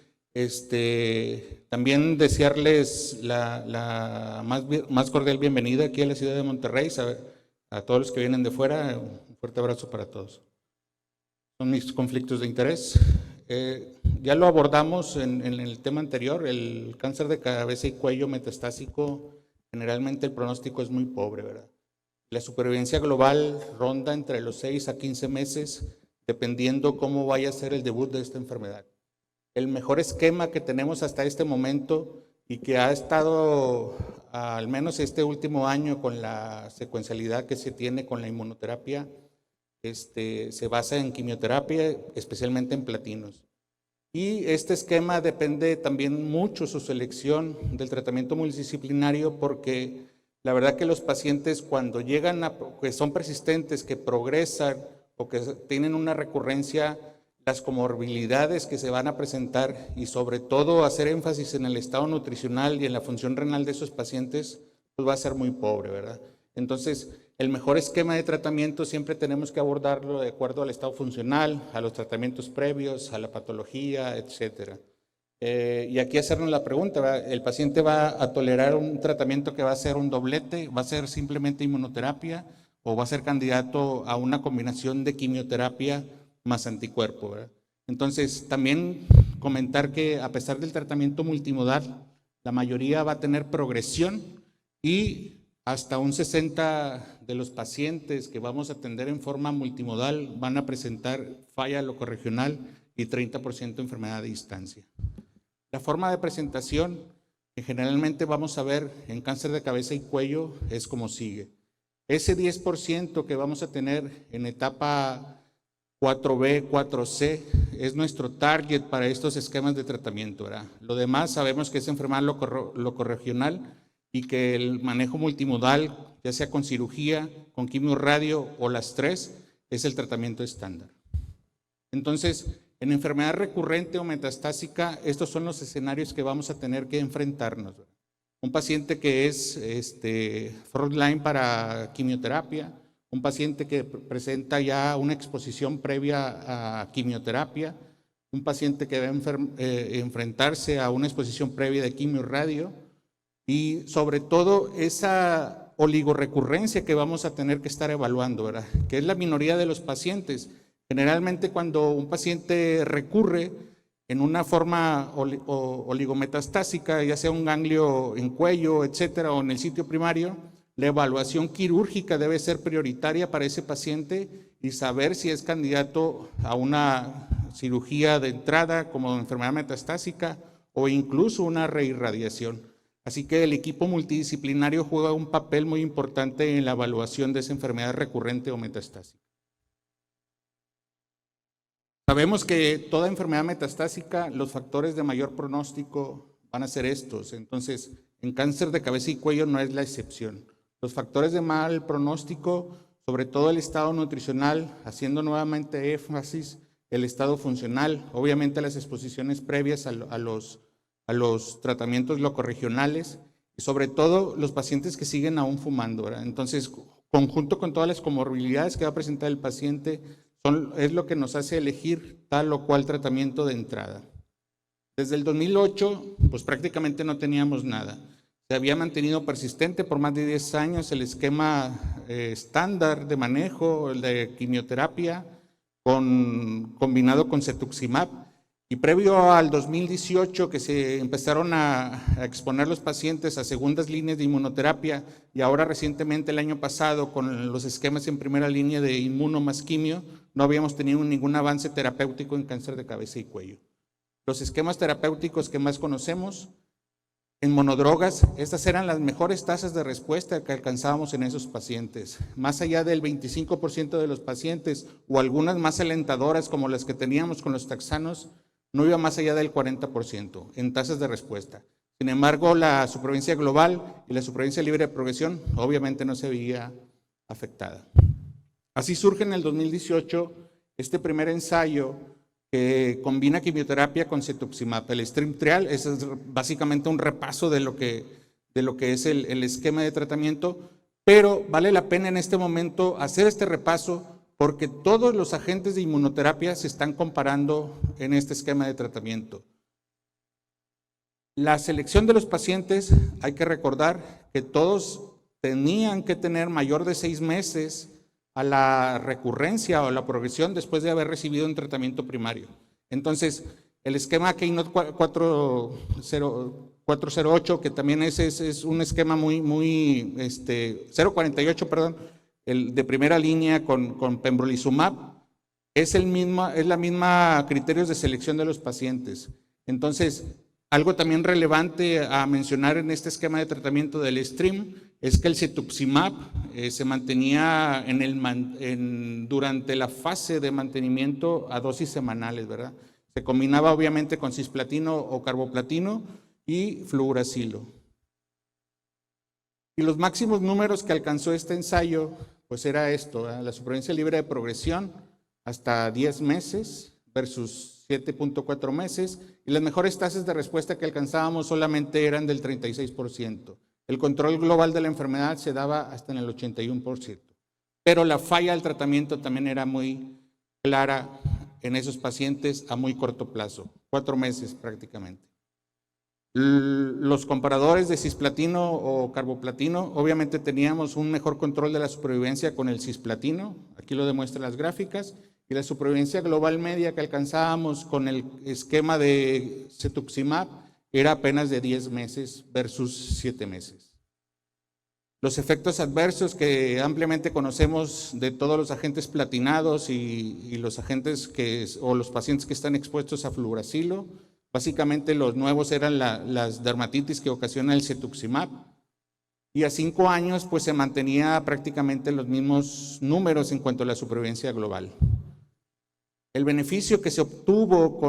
S5: también desearles la más cordial bienvenida aquí a la ciudad de Monterrey, a todos los que vienen de fuera, un fuerte abrazo para todos. Son mis conflictos de interés. Ya lo abordamos en el tema anterior, el cáncer de cabeza y cuello metastásico, generalmente el pronóstico es muy pobre, ¿verdad? La supervivencia global ronda entre los 6 a 15 meses, dependiendo cómo vaya a ser el debut de esta enfermedad. El mejor esquema que tenemos hasta este momento y que ha estado al menos este último año con la secuencialidad que se tiene con la inmunoterapia, se basa en quimioterapia, especialmente en platinos. Y este esquema depende también mucho su selección del tratamiento multidisciplinario porque la verdad que los pacientes cuando llegan que son persistentes, que progresan o que tienen una recurrencia, las comorbilidades que se van a presentar y sobre todo hacer énfasis en el estado nutricional y en la función renal de esos pacientes, pues va a ser muy pobre, ¿verdad? Entonces, el mejor esquema de tratamiento siempre tenemos que abordarlo de acuerdo al estado funcional, a los tratamientos previos, a la patología, etcétera. Y aquí hacernos la pregunta, ¿verdad? ¿El paciente va a tolerar un tratamiento que va a ser un doblete? ¿Va a ser simplemente inmunoterapia? ¿O va a ser candidato a una combinación de quimioterapia más anticuerpo, ¿verdad? Entonces, también comentar que a pesar del tratamiento multimodal, la mayoría va a tener progresión y hasta un 60% de los pacientes que vamos a atender en forma multimodal van a presentar falla locorregional y 30% enfermedad a distancia. La forma de presentación que generalmente vamos a ver en cáncer de cabeza y cuello es como sigue. Ese 10% que vamos a tener en etapa 4B, 4C es nuestro target para estos esquemas de tratamiento, ¿verdad? Lo demás sabemos que es enfermedad locorregional y que el manejo multimodal, ya sea con cirugía, con quimio-radio o las tres, es el tratamiento estándar. Entonces, en enfermedad recurrente o metastásica, estos son los escenarios que vamos a tener que enfrentarnos. Un paciente que es frontline para quimioterapia, un paciente que presenta ya una exposición previa a quimioterapia, un paciente que va a enfrentarse a una exposición previa de quimio-radio y sobre todo esa oligorrecurrencia que vamos a tener que estar evaluando, ¿verdad? Que es la minoría de los pacientes. Generalmente cuando un paciente recurre en una forma oligometastásica, ya sea un ganglio en cuello, etcétera, o en el sitio primario, la evaluación quirúrgica debe ser prioritaria para ese paciente y saber si es candidato a una cirugía de entrada como enfermedad metastásica o incluso una reirradiación. Así que el equipo multidisciplinario juega un papel muy importante en la evaluación de esa enfermedad recurrente o metastásica. Sabemos que toda enfermedad metastásica, los factores de mayor pronóstico van a ser estos. Entonces, en cáncer de cabeza y cuello no es la excepción. Los factores de mal pronóstico, sobre todo el estado nutricional, haciendo nuevamente énfasis el estado funcional, obviamente las exposiciones previas a los tratamientos locorregionales y sobre todo los pacientes que siguen aún fumando, ¿verdad? Entonces, conjunto con todas las comorbilidades que va a presentar el paciente, es lo que nos hace elegir tal o cual tratamiento de entrada. Desde el 2008, pues prácticamente no teníamos nada. Se había mantenido persistente por más de 10 años el esquema estándar de manejo, el de quimioterapia, combinado con cetuximab. Y previo al 2018, que se empezaron a exponer los pacientes a segundas líneas de inmunoterapia, y ahora recientemente el año pasado con los esquemas en primera línea de inmuno más quimio, no habíamos tenido ningún avance terapéutico en cáncer de cabeza y cuello. Los esquemas terapéuticos que más conocemos, en monodrogas, estas eran las mejores tasas de respuesta que alcanzábamos en esos pacientes. Más allá del 25% de los pacientes, o algunas más alentadoras como las que teníamos con los taxanos, no iba más allá del 40% en tasas de respuesta. Sin embargo, la supervivencia global y la supervivencia libre de progresión obviamente no se veía afectada. Así surge en el 2018 este primer ensayo que combina quimioterapia con cetuximab. El Stream Trial es básicamente un repaso de lo que es el esquema de tratamiento, pero vale la pena en este momento hacer este repaso porque todos los agentes de inmunoterapia se están comparando en este esquema de tratamiento. La selección de los pacientes, hay que recordar que todos tenían que tener mayor de 6 meses a la recurrencia o la progresión después de haber recibido un tratamiento primario. Entonces, el esquema Keynote 408, que también es un esquema 048, perdón, el de primera línea con pembrolizumab, es la misma criterios de selección de los pacientes. Entonces, algo también relevante a mencionar en este esquema de tratamiento del STREAM es que el cetuximab se mantenía durante la fase de mantenimiento a dosis semanales, ¿verdad? Se combinaba obviamente con cisplatino o carboplatino y fluoracilo. Y los máximos números que alcanzó este ensayo, pues era esto, ¿verdad? La supervivencia libre de progresión hasta 10 meses versus 7.4 meses, y las mejores tasas de respuesta que alcanzábamos solamente eran del 36%. El control global de la enfermedad se daba hasta en el 81%. Pero la falla del tratamiento también era muy clara en esos pacientes a muy corto plazo, 4 meses prácticamente. Los comparadores de cisplatino o carboplatino, obviamente teníamos un mejor control de la supervivencia con el cisplatino, aquí lo demuestran las gráficas, y la supervivencia global media que alcanzábamos con el esquema de cetuximab era apenas de 10 meses versus 7 meses. Los efectos adversos que ampliamente conocemos de todos los agentes platinados y los agentes o los pacientes que están expuestos a fluoracilo, básicamente los nuevos eran las dermatitis que ocasiona el cetuximab, y a 5 años pues se mantenía prácticamente los mismos números en cuanto a la supervivencia global. El beneficio que se obtuvo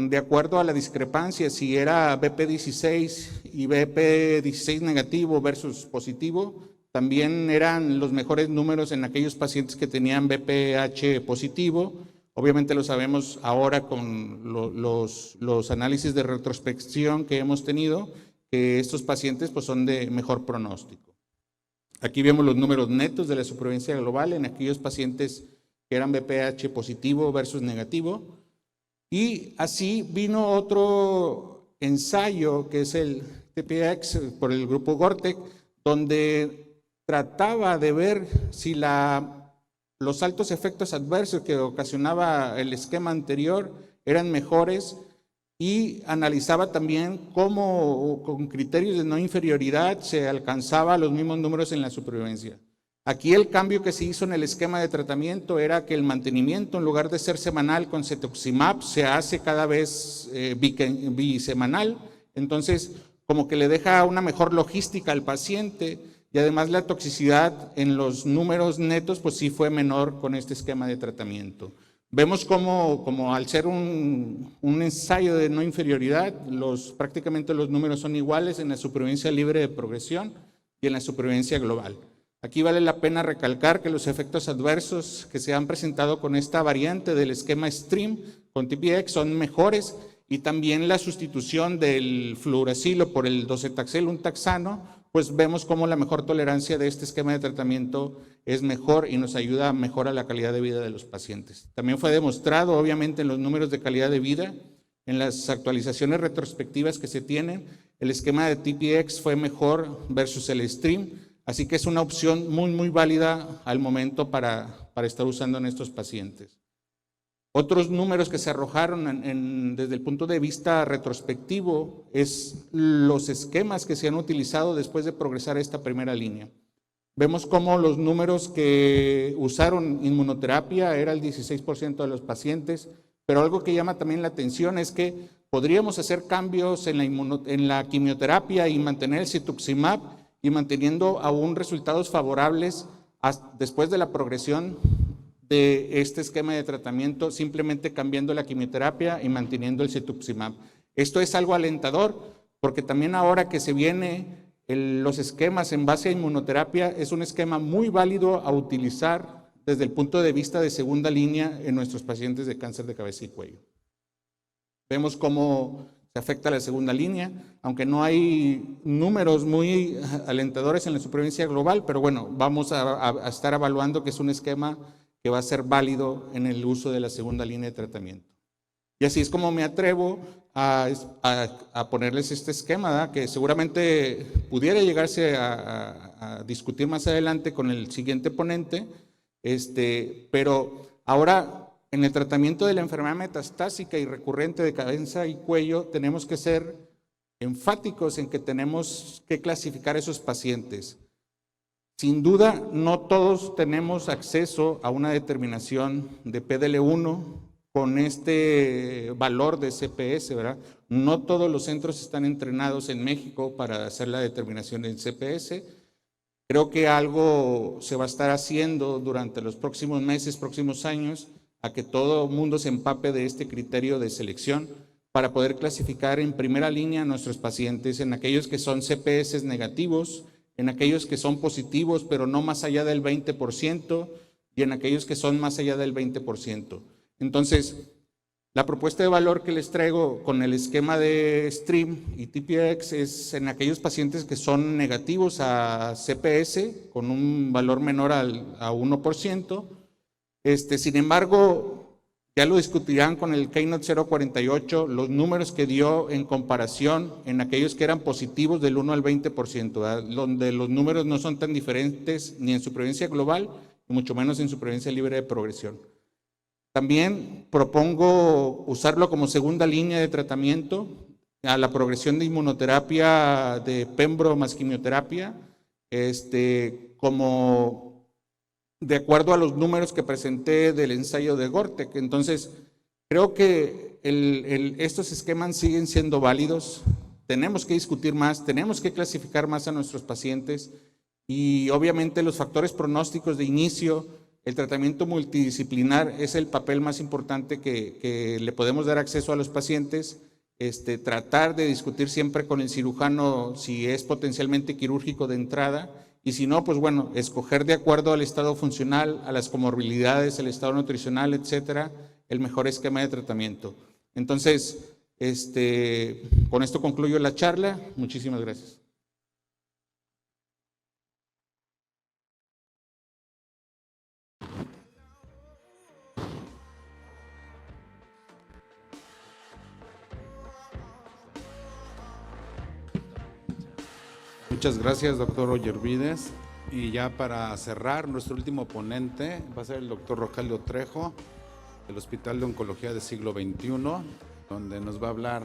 S5: de acuerdo a la discrepancia, si era BP16 y BP16 negativo versus positivo, también eran los mejores números en aquellos pacientes que tenían BPH positivo. Obviamente lo sabemos ahora con los análisis de retrospección que hemos tenido, que estos pacientes pues, son de mejor pronóstico. Aquí vemos los números netos de la supervivencia global en aquellos pacientes que eran BPH positivo versus negativo. Y así vino otro ensayo, que es el TPX por el grupo Gortec, donde trataba de ver si los altos efectos adversos que ocasionaba el esquema anterior eran mejores, y analizaba también cómo con criterios de no inferioridad se alcanzaba los mismos números en la supervivencia. Aquí el cambio que se hizo en el esquema de tratamiento era que el mantenimiento, en lugar de ser semanal con cetuximab, se hace cada vez bisemanal. Entonces, como que le deja una mejor logística al paciente, y además la toxicidad en los números netos, pues sí fue menor con este esquema de tratamiento. Vemos como al ser un ensayo de no inferioridad, prácticamente los números son iguales en la supervivencia libre de progresión y en la supervivencia global. Aquí vale la pena recalcar que los efectos adversos que se han presentado con esta variante del esquema STREAM con TPX son mejores, y también la sustitución del fluoracilo por el docetaxel, un taxano, pues vemos cómo la mejor tolerancia de este esquema de tratamiento es mejor y nos ayuda a mejorar la calidad de vida de los pacientes. También fue demostrado, obviamente, en los números de calidad de vida, en las actualizaciones retrospectivas que se tienen, el esquema de TPX fue mejor versus el STREAM, así que es una opción muy válida al momento para estar usando en estos pacientes. Otros números que se arrojaron desde el punto de vista retrospectivo es los esquemas que se han utilizado después de progresar esta primera línea. Vemos cómo los números que usaron inmunoterapia era el 16% de los pacientes, pero algo que llama también la atención es que podríamos hacer cambios en la quimioterapia y mantener el cetuximab y manteniendo aún resultados favorables después de la progresión de este esquema de tratamiento, simplemente cambiando la quimioterapia y manteniendo el cetuximab. Esto es algo alentador, porque también ahora que se viene los esquemas en base a inmunoterapia, es un esquema muy válido a utilizar desde el punto de vista de segunda línea en nuestros pacientes de cáncer de cabeza y cuello. Vemos cómo se afecta la segunda línea, aunque no hay números muy alentadores en la supervivencia global, pero bueno, vamos a estar evaluando que es un esquema que va a ser válido en el uso de la segunda línea de tratamiento. Y así es como me atrevo a ponerles este esquema, ¿verdad? Que seguramente pudiera llegarse a discutir más adelante con el siguiente ponente, pero ahora en el tratamiento de la enfermedad metastásica y recurrente de cabeza y cuello tenemos que ser enfáticos en que tenemos que clasificar esos pacientes. Sin duda, no todos tenemos acceso a una determinación de PDL1 con este valor de CPS, ¿verdad? No todos los centros están entrenados en México para hacer la determinación en CPS. Creo que algo se va a estar haciendo durante los próximos meses, próximos años, a que todo el mundo se empape de este criterio de selección para poder clasificar en primera línea a nuestros pacientes en aquellos que son CPS negativos, en aquellos que son positivos, pero no más allá del 20%, y en aquellos que son más allá del 20%. Entonces, la propuesta de valor que les traigo con el esquema de STREAM y TPX es en aquellos pacientes que son negativos a CPS, con un valor menor a 1%. Sin embargo, ya lo discutirán con el Keynote 048, los números que dio en comparación en aquellos que eran positivos del 1 al 20%, ¿verdad? Donde los números no son tan diferentes ni en supervivencia global, ni mucho menos en supervivencia libre de progresión. También propongo usarlo como segunda línea de tratamiento a la progresión de inmunoterapia de Pembro más quimioterapia, como de acuerdo a los números que presenté del ensayo de Gortek. Entonces, creo que estos esquemas siguen siendo válidos. Tenemos que discutir más, tenemos que clasificar más a nuestros pacientes y obviamente los factores pronósticos de inicio, el tratamiento multidisciplinar es el papel más importante que le podemos dar acceso a los pacientes. Tratar de discutir siempre con el cirujano si es potencialmente quirúrgico de entrada, y si no, pues bueno, escoger de acuerdo al estado funcional, a las comorbilidades, el estado nutricional, etcétera, el mejor esquema de tratamiento. Entonces, con esto concluyo la charla. Muchísimas gracias.
S6: Muchas gracias, doctor Ollervides. Y ya para cerrar, nuestro último ponente va a ser el doctor Rogelio Trejo, del Hospital de Oncología del Siglo XXI, donde nos va a hablar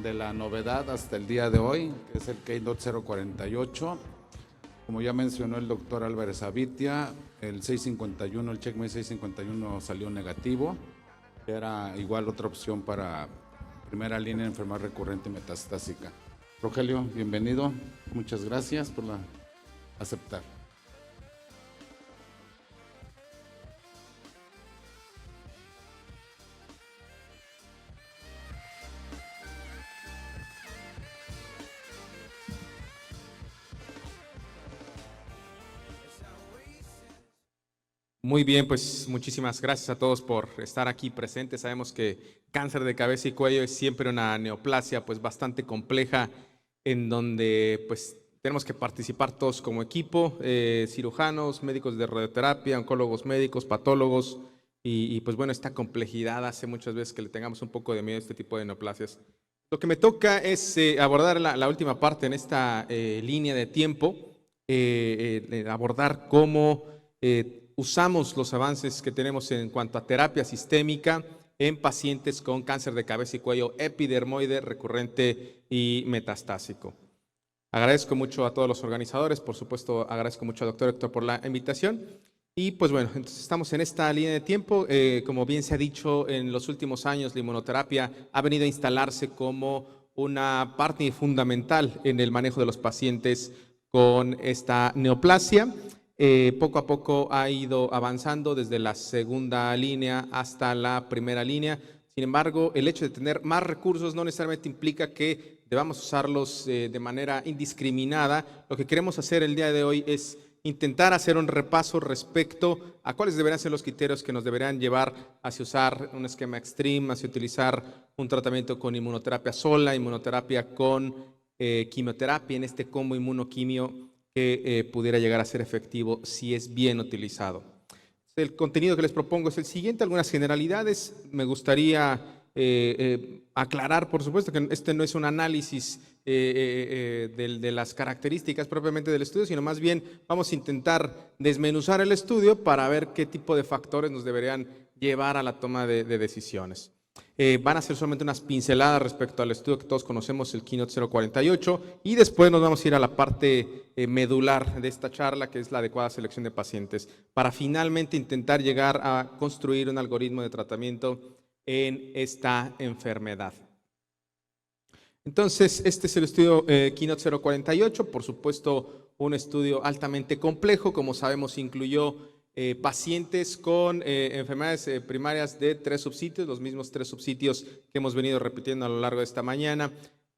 S6: de la novedad hasta el día de hoy, que es el Keynote 048. Como ya mencionó el doctor Álvarez Avitia, el 651, el CheckMate 651 salió negativo, que era igual otra opción para primera línea de enfermedad recurrente y metastásica. Rogelio, bienvenido. Muchas gracias por aceptar.
S7: Muy bien, pues muchísimas gracias a todos por estar aquí presentes. Sabemos que cáncer de cabeza y cuello es siempre una neoplasia pues bastante compleja en donde pues tenemos que participar todos como equipo, cirujanos, médicos de radioterapia, oncólogos médicos, patólogos y pues bueno, esta complejidad hace muchas veces que le tengamos un poco de miedo a este tipo de neoplasias. Lo que me toca es abordar la última parte en esta línea de tiempo, abordar cómo usamos los avances que tenemos en cuanto a terapia sistémica en pacientes con cáncer de cabeza y cuello epidermoide recurrente y metastásico. Agradezco mucho a todos los organizadores, por supuesto agradezco mucho al doctor Héctor por la invitación. Y pues bueno, entonces estamos en esta línea de tiempo. Como bien se ha dicho, en los últimos años la inmunoterapia ha venido a instalarse como una parte fundamental en el manejo de los pacientes con esta neoplasia. Poco a poco ha ido avanzando desde la segunda línea hasta la primera línea. Sin embargo, el hecho de tener más recursos no necesariamente implica que debamos usarlos de manera indiscriminada. Lo que queremos hacer el día de hoy es intentar hacer un repaso respecto a cuáles deberían ser los criterios que nos deberían llevar hacia usar un esquema extreme, hacia utilizar un tratamiento con inmunoterapia sola, inmunoterapia con quimioterapia, en este combo inmunoquimio que pudiera llegar a ser efectivo si es bien utilizado. El contenido que les propongo es el siguiente, algunas generalidades. Me gustaría aclarar, por supuesto, que este no es un análisis de las características propiamente del estudio, sino más bien vamos a intentar desmenuzar el estudio para ver qué tipo de factores nos deberían llevar a la toma de decisiones. Van a ser solamente unas pinceladas respecto al estudio que todos conocemos, el Keynote 048, y después nos vamos a ir a la parte medular de esta charla, que es la adecuada selección de pacientes, para finalmente intentar llegar a construir un algoritmo de tratamiento en esta enfermedad. Entonces, este es el estudio Keynote 048, por supuesto un estudio altamente complejo, como sabemos incluyó pacientes con enfermedades primarias de 3 subsitios, los mismos 3 subsitios que hemos venido repitiendo a lo largo de esta mañana: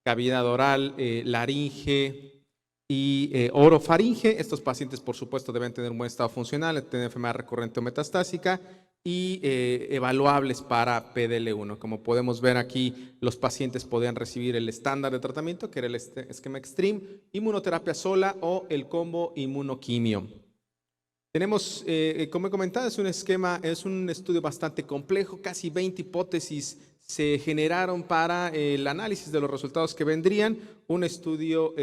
S7: cavidad oral, laringe y orofaringe. Estos pacientes, por supuesto, deben tener un buen estado funcional, tener enfermedad recurrente o metastásica y evaluables para PDL1. Como podemos ver aquí, los pacientes podían recibir el estándar de tratamiento, que era el esquema extreme, inmunoterapia sola o el combo inmunoquimio. Tenemos, como he comentado, es un estudio bastante complejo. Casi 20 hipótesis se generaron para el análisis de los resultados que vendrían. Un estudio,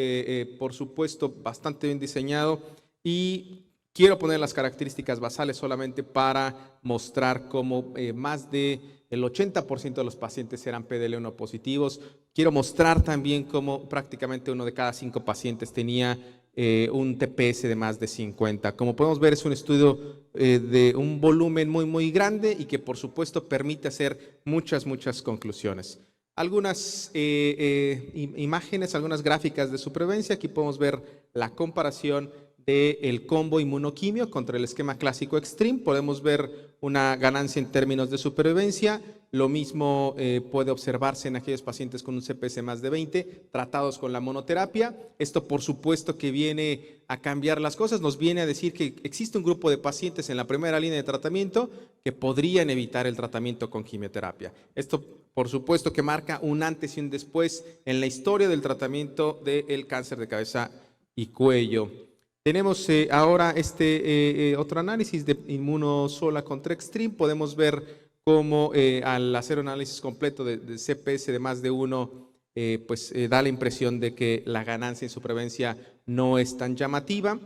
S7: por supuesto, bastante bien diseñado, y quiero poner las características basales solamente para mostrar cómo más del 80% de los pacientes eran PDL1 positivos. Quiero mostrar también cómo prácticamente 1 de cada 5 pacientes tenía un TPS de más de 50. Como podemos ver, es un estudio de un volumen muy grande y que por supuesto permite hacer muchas conclusiones. Algunas imágenes, algunas gráficas de supervivencia. Aquí podemos ver la comparación del combo inmunoquimio contra el esquema clásico extreme. Podemos ver una ganancia en términos de supervivencia. Lo mismo puede observarse en aquellos pacientes con un CPS más de 20 tratados con la monoterapia. Esto, por supuesto, que viene a cambiar las cosas. Nos viene a decir que existe un grupo de pacientes en la primera línea de tratamiento que podrían evitar el tratamiento con quimioterapia. Esto, por supuesto, que marca un antes y un después en la historia del tratamiento del cáncer de cabeza y cuello. Tenemos ahora otro análisis de inmunosola contra extreme. Podemos ver cómo al hacer un análisis completo de CPS de más de 1, da la impresión de que la ganancia en supervivencia no es tan llamativa.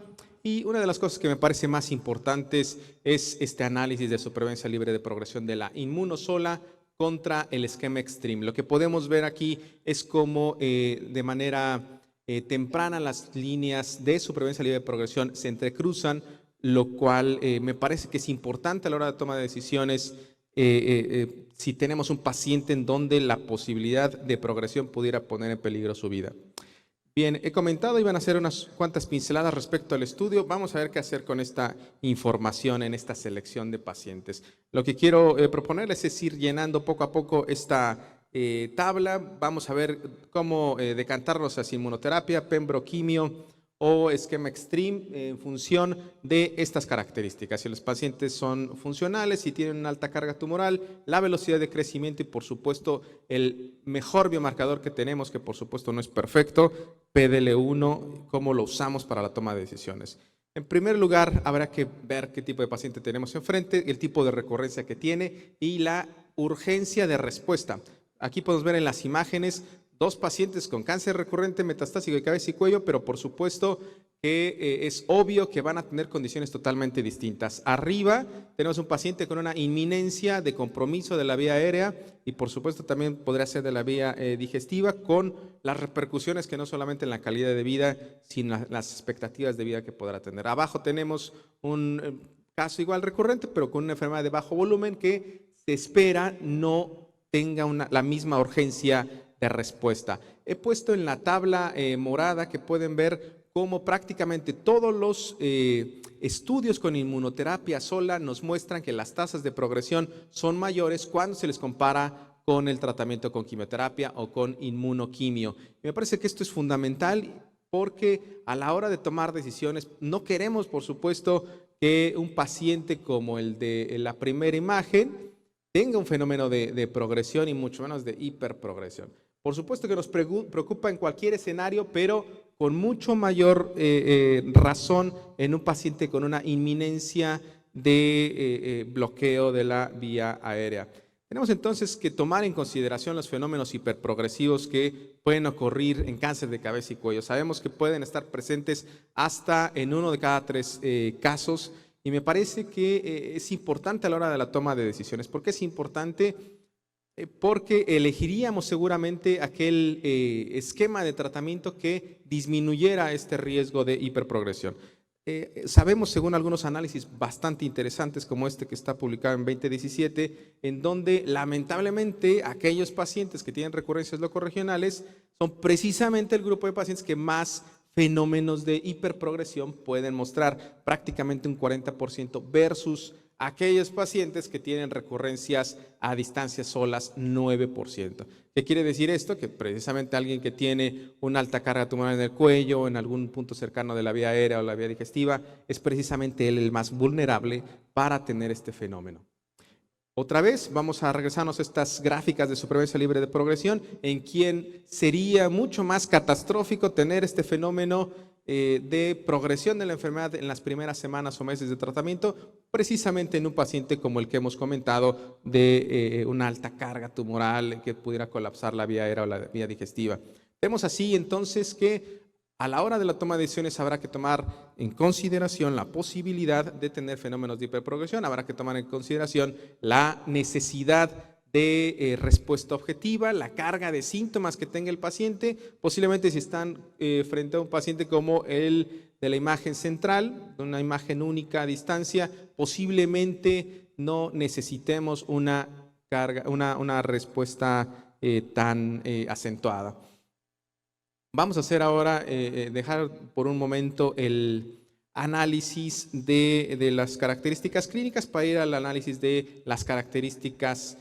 S7: Y una de las cosas que me parece más importantes es este análisis de supervivencia libre de progresión de la inmunosola contra el esquema extreme. Lo que podemos ver aquí es cómo de manera temprana las líneas de supervivencia libre de progresión se entrecruzan, lo cual me parece que es importante a la hora de toma de decisiones si tenemos un paciente en donde la posibilidad de progresión pudiera poner en peligro su vida. Bien, he comentado, iban a hacer unas cuantas pinceladas respecto al estudio. Vamos a ver qué hacer con esta información en esta selección de pacientes. Lo que quiero proponerles es ir llenando poco a poco esta tabla. Vamos a ver cómo decantarnos hacia inmunoterapia, pembroquimio o esquema Extreme en función de estas características. Si los pacientes son funcionales, si tienen una alta carga tumoral, la velocidad de crecimiento y por supuesto el mejor biomarcador que tenemos, que por supuesto no es perfecto, PDL1, cómo lo usamos para la toma de decisiones. En primer lugar, habrá que ver qué tipo de paciente tenemos enfrente, el tipo de recurrencia que tiene y la urgencia de respuesta. Aquí podemos ver en las imágenes 2 pacientes con cáncer recurrente metastásico de cabeza y cuello, pero por supuesto que es obvio que van a tener condiciones totalmente distintas. Arriba tenemos un paciente con una inminencia de compromiso de la vía aérea y por supuesto también podría ser de la vía digestiva, con las repercusiones que no solamente en la calidad de vida, sino las expectativas de vida que podrá tener. Abajo tenemos un caso igual recurrente, pero con una enfermedad de bajo volumen que se espera no tenga la misma urgencia de respuesta. He puesto en la tabla morada que pueden ver cómo prácticamente todos los estudios con inmunoterapia sola nos muestran que las tasas de progresión son mayores cuando se les compara con el tratamiento con quimioterapia o con inmunoquimio. Me parece que esto es fundamental porque a la hora de tomar decisiones no queremos, por supuesto, que un paciente como el de la primera imagen tenga un fenómeno de progresión y mucho menos de hiperprogresión. Por supuesto que nos preocupa en cualquier escenario, pero con mucho mayor razón en un paciente con una inminencia de bloqueo de la vía aérea. Tenemos entonces que tomar en consideración los fenómenos hiperprogresivos que pueden ocurrir en cáncer de cabeza y cuello. Sabemos que pueden estar presentes hasta en 1 de cada 3 casos y me parece que es importante a la hora de la toma de decisiones. ¿Por qué es importante? Porque elegiríamos seguramente aquel esquema de tratamiento que disminuyera este riesgo de hiperprogresión. Sabemos, según algunos análisis bastante interesantes, como este que está publicado en 2017, en donde lamentablemente aquellos pacientes que tienen recurrencias locorregionales son precisamente el grupo de pacientes que más fenómenos de hiperprogresión pueden mostrar, prácticamente un 40% versus aquellos pacientes que tienen recurrencias a distancias solas, 9%. ¿Qué quiere decir esto? Que precisamente alguien que tiene una alta carga tumoral en el cuello o en algún punto cercano de la vía aérea o la vía digestiva, es precisamente él el más vulnerable para tener este fenómeno. Otra vez vamos a regresarnos a estas gráficas de supervivencia libre de progresión, en quien sería mucho más catastrófico tener este fenómeno de progresión de la enfermedad en las primeras semanas o meses de tratamiento, precisamente en un paciente como el que hemos comentado de una alta carga tumoral que pudiera colapsar la vía aérea o la vía digestiva. Vemos así entonces que a la hora de la toma de decisiones habrá que tomar en consideración la posibilidad de tener fenómenos de hiperprogresión, habrá que tomar en consideración la necesidad de respuesta objetiva, la carga de síntomas que tenga el paciente, posiblemente si están frente a un paciente como el de la imagen central, una imagen única a distancia, posiblemente no necesitemos una respuesta tan acentuada. Vamos a hacer ahora, dejar por un momento el análisis de las características clínicas para ir al análisis de las características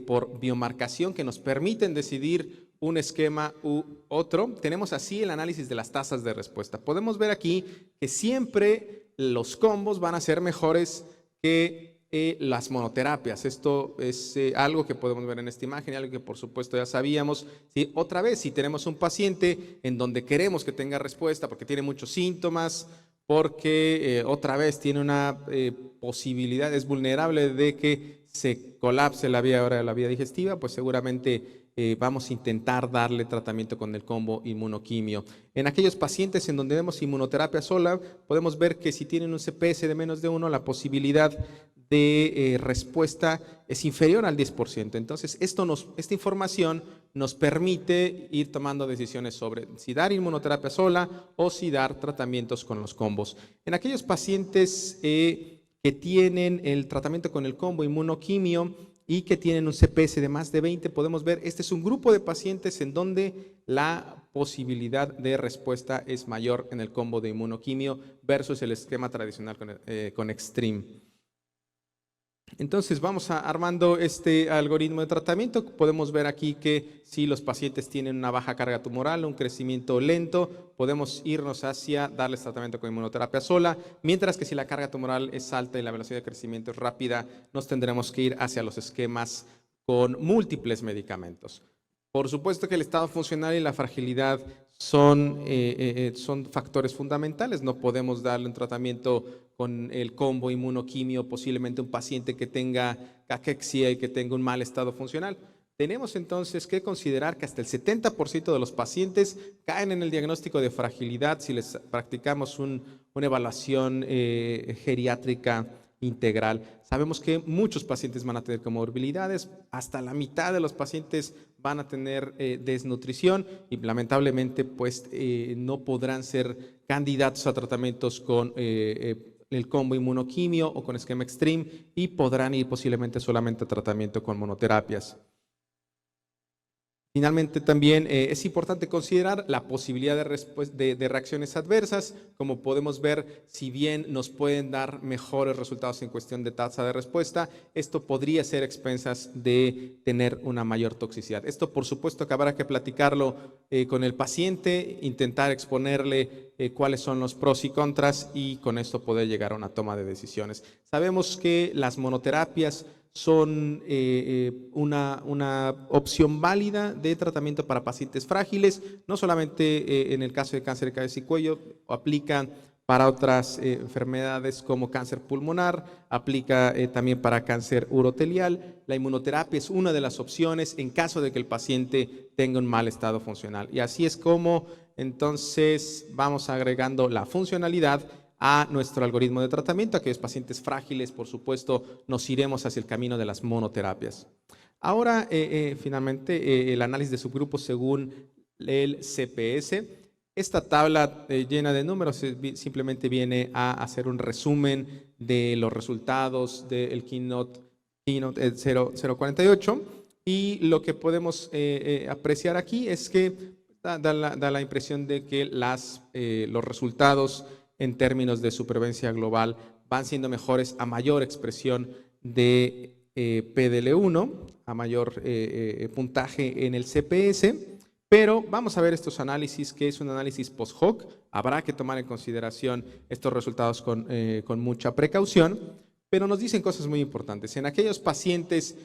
S7: por biomarcación que nos permiten decidir un esquema u otro. Tenemos así el análisis de las tasas de respuesta. Podemos ver aquí que siempre los combos van a ser mejores que las monoterapias. Esto es algo que podemos ver en esta imagen, algo que por supuesto ya sabíamos. Otra vez, si tenemos un paciente en donde queremos que tenga respuesta porque tiene muchos síntomas, porque otra vez tiene una posibilidad, es vulnerable de que se colapse la vía aérea, la vía digestiva, pues seguramente vamos a intentar darle tratamiento con el combo inmunoquimio. En aquellos pacientes en donde vemos inmunoterapia sola, podemos ver que si tienen un CPS de menos de 1, la posibilidad de respuesta es inferior al 10%. Entonces, esta información nos permite ir tomando decisiones sobre si dar inmunoterapia sola o si dar tratamientos con los combos. En aquellos pacientes que tienen el tratamiento con el combo inmunoquimio y que tienen un CPS de más de 20, podemos ver, este es un grupo de pacientes en donde la posibilidad de respuesta es mayor en el combo de inmunoquimio versus el esquema tradicional con Extreme. Entonces vamos armando este algoritmo de tratamiento. Podemos ver aquí que si los pacientes tienen una baja carga tumoral, un crecimiento lento, podemos irnos hacia darles tratamiento con inmunoterapia sola, mientras que si la carga tumoral es alta y la velocidad de crecimiento es rápida, nos tendremos que ir hacia los esquemas con múltiples medicamentos. Por supuesto que el estado funcional y la fragilidad son factores fundamentales. No podemos darle un tratamiento con el combo inmunoquimio, posiblemente un paciente que tenga caquexia y que tenga un mal estado funcional. Tenemos entonces que considerar que hasta el 70% de los pacientes caen en el diagnóstico de fragilidad si les practicamos una evaluación geriátrica integral. Sabemos que muchos pacientes van a tener comorbilidades, hasta la mitad de los pacientes van a tener desnutrición y lamentablemente pues no podrán ser candidatos a tratamientos con el combo inmunoquimio o con esquema extreme y podrán ir posiblemente solamente a tratamiento con monoterapias. Finalmente, también es importante considerar la posibilidad de reacciones adversas. Como podemos ver, si bien nos pueden dar mejores resultados en cuestión de tasa de respuesta, esto podría ser a expensas de tener una mayor toxicidad. Esto, por supuesto, que habrá que platicarlo con el paciente, intentar exponerle cuáles son los pros y contras y con esto poder llegar a una toma de decisiones. Sabemos que las monoterapias son una opción válida de tratamiento para pacientes frágiles, no solamente en el caso de cáncer de cabeza y cuello, aplican para otras enfermedades como cáncer pulmonar, aplica también para cáncer urotelial. La inmunoterapia es una de las opciones en caso de que el paciente tenga un mal estado funcional. Y así es como entonces vamos agregando la funcionalidad a nuestro algoritmo de tratamiento. Aquellos pacientes frágiles, por supuesto, nos iremos hacia el camino de las monoterapias. Ahora, finalmente, el análisis de subgrupos según el CPS. Esta tabla llena de números simplemente viene a hacer un resumen de los resultados del Keynote 048 y lo que podemos apreciar aquí es que da la impresión de que los resultados en términos de supervivencia global van siendo mejores a mayor expresión de PDL1, a mayor puntaje en el CPS, pero vamos a ver estos análisis, que es un análisis post-hoc. Habrá que tomar en consideración estos resultados con mucha precaución, pero nos dicen cosas muy importantes. En aquellos pacientes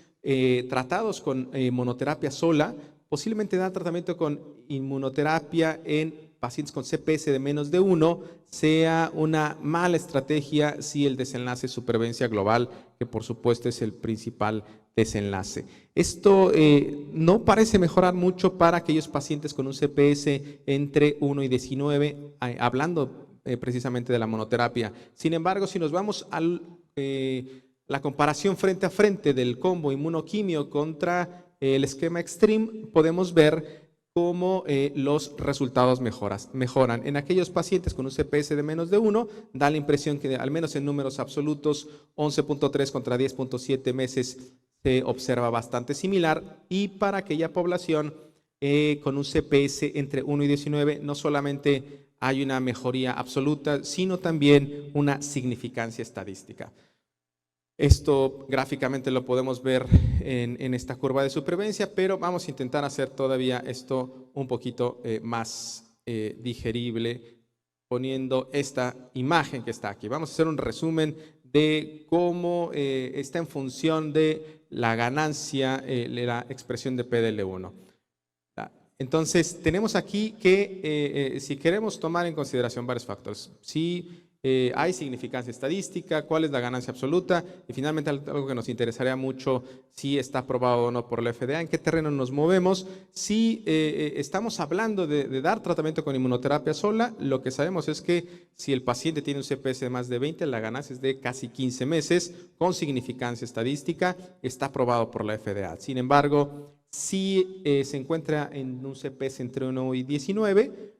S7: tratados con monoterapia sola, posiblemente dar tratamiento con inmunoterapia en pacientes con CPS de menos de 1 sea una mala estrategia si el desenlace es supervivencia global, que por supuesto es el principal desenlace. Esto no parece mejorar mucho para aquellos pacientes con un CPS entre 1 y 19, hablando precisamente de la monoterapia. Sin embargo, si nos vamos a la comparación frente a frente del combo inmunoquimio contra el esquema extreme, podemos ver cómo los resultados mejoran. En aquellos pacientes con un CPS de menos de 1, da la impresión que al menos en números absolutos, 11.3 contra 10.7 meses se observa bastante similar, y para aquella población con un CPS entre 1 y 19, no solamente hay una mejoría absoluta, sino también una significancia estadística. Esto gráficamente lo podemos ver en esta curva de supervivencia, pero vamos a intentar hacer todavía esto un poquito más digerible poniendo esta imagen que está aquí. Vamos a hacer un resumen de cómo está en función de la ganancia, la expresión de PDL1. Entonces, tenemos aquí que si queremos tomar en consideración varios factores, si hay significancia estadística, cuál es la ganancia absoluta y finalmente algo que nos interesaría mucho, si está aprobado o no por la FDA, en qué terreno nos movemos. Si estamos hablando de dar tratamiento con inmunoterapia sola, lo que sabemos es que si el paciente tiene un CPS de más de 20, la ganancia es de casi 15 meses con significancia estadística, está aprobado por la FDA. Sin embargo, si se encuentra en un CPS entre 1 y 19,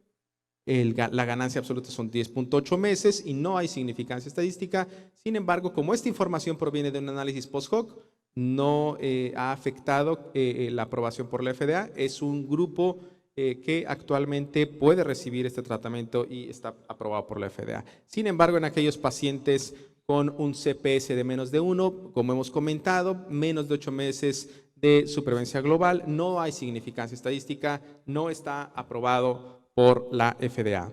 S7: la ganancia absoluta son 10.8 meses y no hay significancia estadística. Sin embargo, como esta información proviene de un análisis post-hoc, no ha afectado la aprobación por la FDA. Es un grupo que actualmente puede recibir este tratamiento y está aprobado por la FDA. Sin embargo, en aquellos pacientes con un CPS de menos de 1, como hemos comentado, menos de 8 meses de supervivencia global, no hay significancia estadística, no está aprobado por la FDA.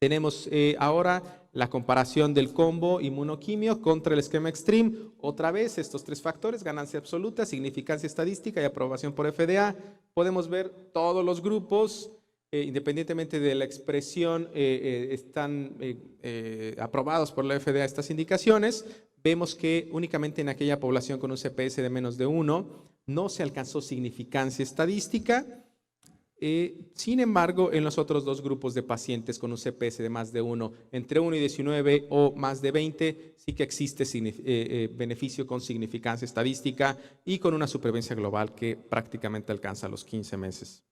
S7: Tenemos ahora la comparación del combo inmunoquimio contra el esquema Extreme. Otra vez, estos tres factores: ganancia absoluta, significancia estadística y aprobación por FDA. Podemos ver todos los grupos, independientemente de la expresión, están aprobados por la FDA estas indicaciones. Vemos que únicamente en aquella población con un CPS de menos de 1 no se alcanzó significancia estadística. Sin embargo, en los otros dos grupos de pacientes con un CPS de más de 1, entre 1 y 19 o más de 20, sí que existe beneficio con significancia estadística y con una supervivencia global que prácticamente alcanza los 15 meses.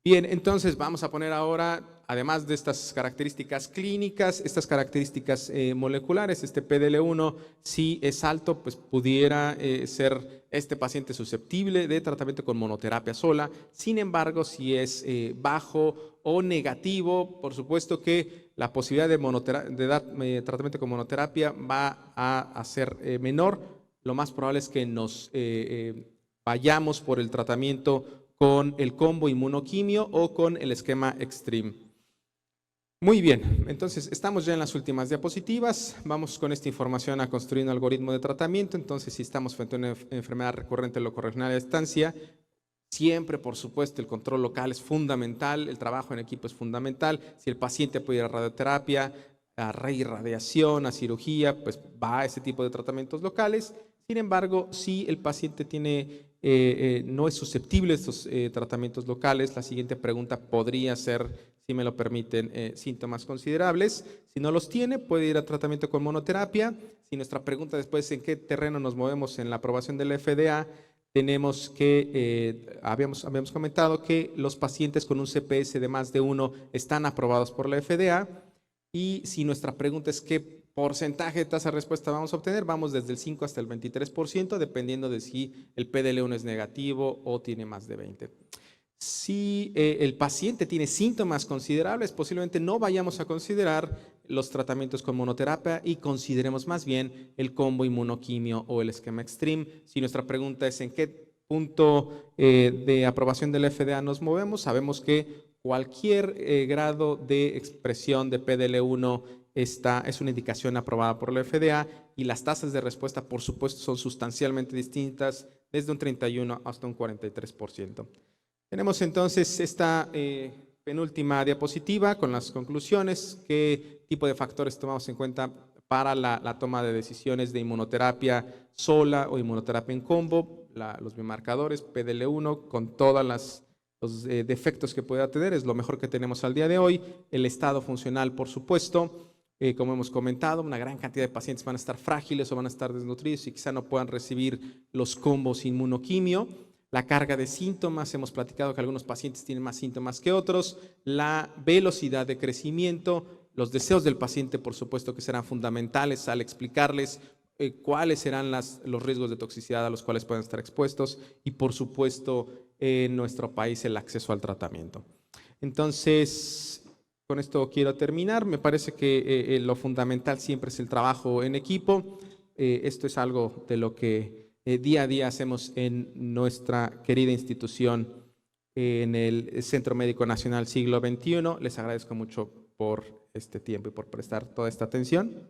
S7: Bien, entonces vamos a poner ahora, además de estas características clínicas, estas características moleculares. Este PDL1, si es alto, pues pudiera ser este paciente susceptible de tratamiento con monoterapia sola. Sin embargo, si es bajo o negativo, por supuesto que la posibilidad de dar tratamiento con monoterapia va a ser menor. Lo más probable es que nos vayamos por el tratamiento con el combo inmunoquimio o con el esquema Extreme. Muy bien, entonces estamos ya en las últimas diapositivas. Vamos con esta información a construir un algoritmo de tratamiento. Entonces, si estamos frente a una enfermedad recurrente locorregional a estancia, siempre, por supuesto, el control local es fundamental, el trabajo en equipo es fundamental. Si el paciente puede ir a radioterapia, a reirradiación, a cirugía, pues va a ese tipo de tratamientos locales. Sin embargo, si el paciente no es susceptible a estos tratamientos locales, la siguiente pregunta podría ser, si me lo permiten, síntomas considerables. Si no los tiene, puede ir a tratamiento con monoterapia. Si nuestra pregunta después es en qué terreno nos movemos en la aprobación de la FDA, tenemos que, habíamos comentado que los pacientes con un CPS de más de 1 están aprobados por la FDA. Y si nuestra pregunta es qué porcentaje de tasa de respuesta vamos a obtener, vamos desde el 5 hasta el 23%, dependiendo de si el PDL1 es negativo o tiene más de 20. Si el paciente tiene síntomas considerables, posiblemente no vayamos a considerar los tratamientos con monoterapia y consideremos más bien el combo inmunoquimio o el esquema Extreme. Si nuestra pregunta es en qué punto de aprobación de la FDA nos movemos, sabemos que cualquier grado de expresión de PDL1 es una indicación aprobada por la FDA y las tasas de respuesta, por supuesto, son sustancialmente distintas, desde un 31 hasta un 43%. Tenemos entonces esta penúltima diapositiva con las conclusiones. ¿Qué tipo de factores tomamos en cuenta para la toma de decisiones de inmunoterapia sola o inmunoterapia en combo? Los biomarcadores, PDL1, con todos los defectos que pueda tener, es lo mejor que tenemos al día de hoy. El estado funcional, por supuesto. Como hemos comentado, una gran cantidad de pacientes van a estar frágiles o van a estar desnutridos y quizá no puedan recibir los combos inmunoquimio. La carga de síntomas, hemos platicado que algunos pacientes tienen más síntomas que otros. La velocidad de crecimiento, los deseos del paciente, por supuesto que serán fundamentales al explicarles cuáles serán los riesgos de toxicidad a los cuales pueden estar expuestos y, por supuesto, en nuestro país el acceso al tratamiento. Entonces, con esto quiero terminar. Me parece que lo fundamental siempre es el trabajo en equipo. Esto es algo de lo que día a día hacemos en nuestra querida institución, en el Centro Médico Nacional Siglo XXI. Les agradezco mucho por este tiempo y por prestar toda esta atención.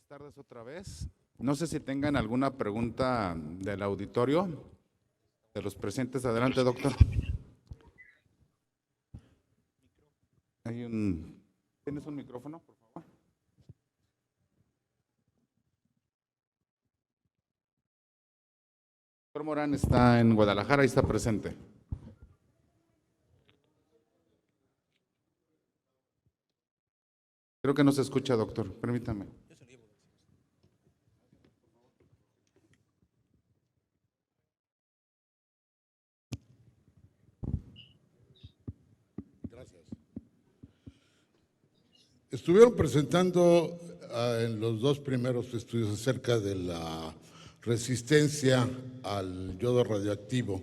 S6: Buenas tardes otra vez. No sé si tengan alguna pregunta del auditorio, de los presentes. Adelante, doctor. ¿Tienes un micrófono, por favor? El doctor Morán está en Guadalajara y está presente. Creo que no se escucha, doctor. Permítame.
S8: Gracias. Estuvieron presentando en los dos primeros estudios acerca de la resistencia al yodo radioactivo,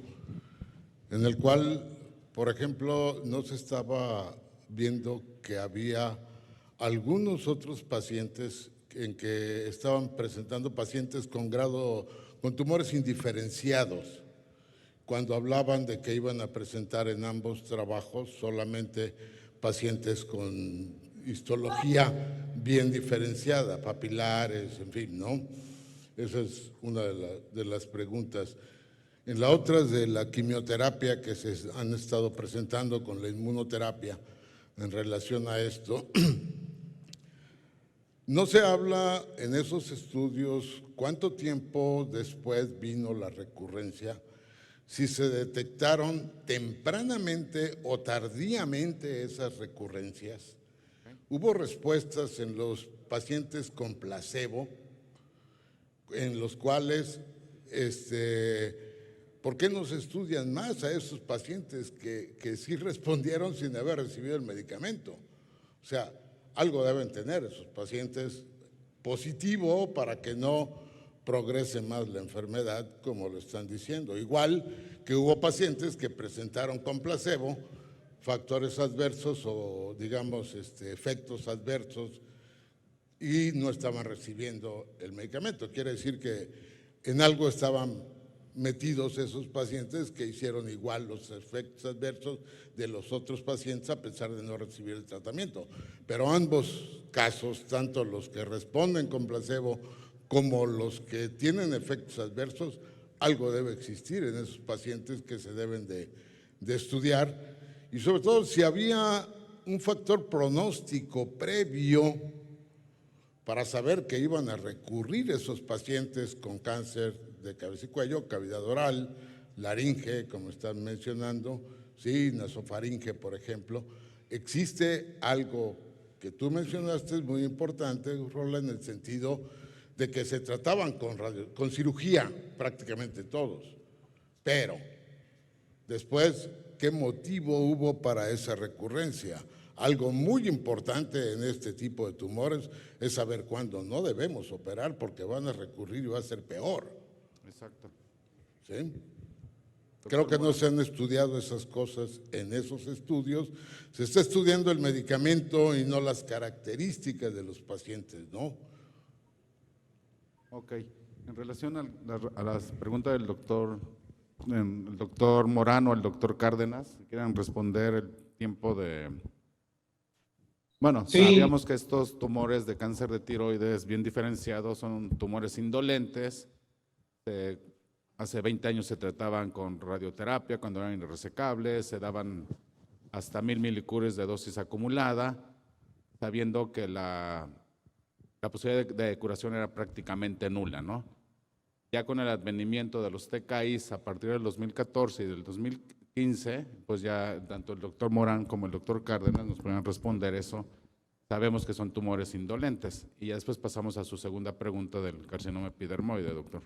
S8: en el cual, por ejemplo, no se estaba viendo que había algunos otros pacientes en que estaban presentando pacientes con tumores indiferenciados, cuando hablaban de que iban a presentar en ambos trabajos solamente pacientes con histología bien diferenciada, papilares, en fin, ¿no? Esa es una de las preguntas. En la otra de la quimioterapia que se han estado presentando con la inmunoterapia en relación a esto, no se habla en esos estudios cuánto tiempo después vino la recurrencia, si se detectaron tempranamente o tardíamente esas recurrencias. Hubo respuestas en los pacientes con placebo, en los cuales, ¿por qué no se estudian más a esos pacientes que sí respondieron sin haber recibido el medicamento? O sea, algo deben tener esos pacientes positivo para que no progrese más la enfermedad, como lo están diciendo. Igual que hubo pacientes que presentaron con placebo factores adversos o, digamos, efectos adversos y no estaban recibiendo el medicamento. Quiere decir que en algo estaban metidos esos pacientes que hicieron igual los efectos adversos de los otros pacientes a pesar de no recibir el tratamiento. Pero ambos casos, tanto los que responden con placebo como los que tienen efectos adversos, algo debe existir en esos pacientes que se deben de estudiar, y sobre todo si había un factor pronóstico previo para saber que iban a recurrir esos pacientes con cáncer de cabeza y cuello, cavidad oral, laringe, como están mencionando, sí, nasofaringe, por ejemplo. Existe algo que tú mencionaste, es muy importante, Rola, en el sentido de que se trataban con cirugía prácticamente todos, pero después, ¿qué motivo hubo para esa recurrencia? Algo muy importante en este tipo de tumores es saber cuándo no debemos operar porque van a recurrir y va a ser peor.
S6: Exacto.
S8: ¿Sí? Creo que no se han estudiado esas cosas en esos estudios. Se está estudiando el medicamento y no las características de los pacientes, ¿no?
S6: Ok. En relación a las preguntas del doctor, el doctor Morán o el doctor Cárdenas, si quieren responder el tiempo de… Bueno,
S2: sí.
S6: Sabíamos que estos tumores de cáncer de tiroides bien diferenciados son tumores indolentes. Hace 20 años se trataban con radioterapia cuando eran irresecables, se daban hasta 1000 milicuries de dosis acumulada, sabiendo que la posibilidad de curación era prácticamente nula, ¿no? Ya con el advenimiento de los TKIs a partir del 2014 y del 2015, pues ya tanto el doctor Morán como el doctor Cárdenas nos pueden responder eso. Sabemos que son tumores indolentes. Y ya después pasamos a su segunda pregunta del carcinoma epidermoide, doctor.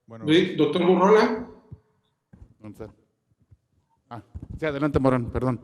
S3: Bueno,
S2: Sí, doctor Burrola.
S6: Sí, adelante, Morán, perdón.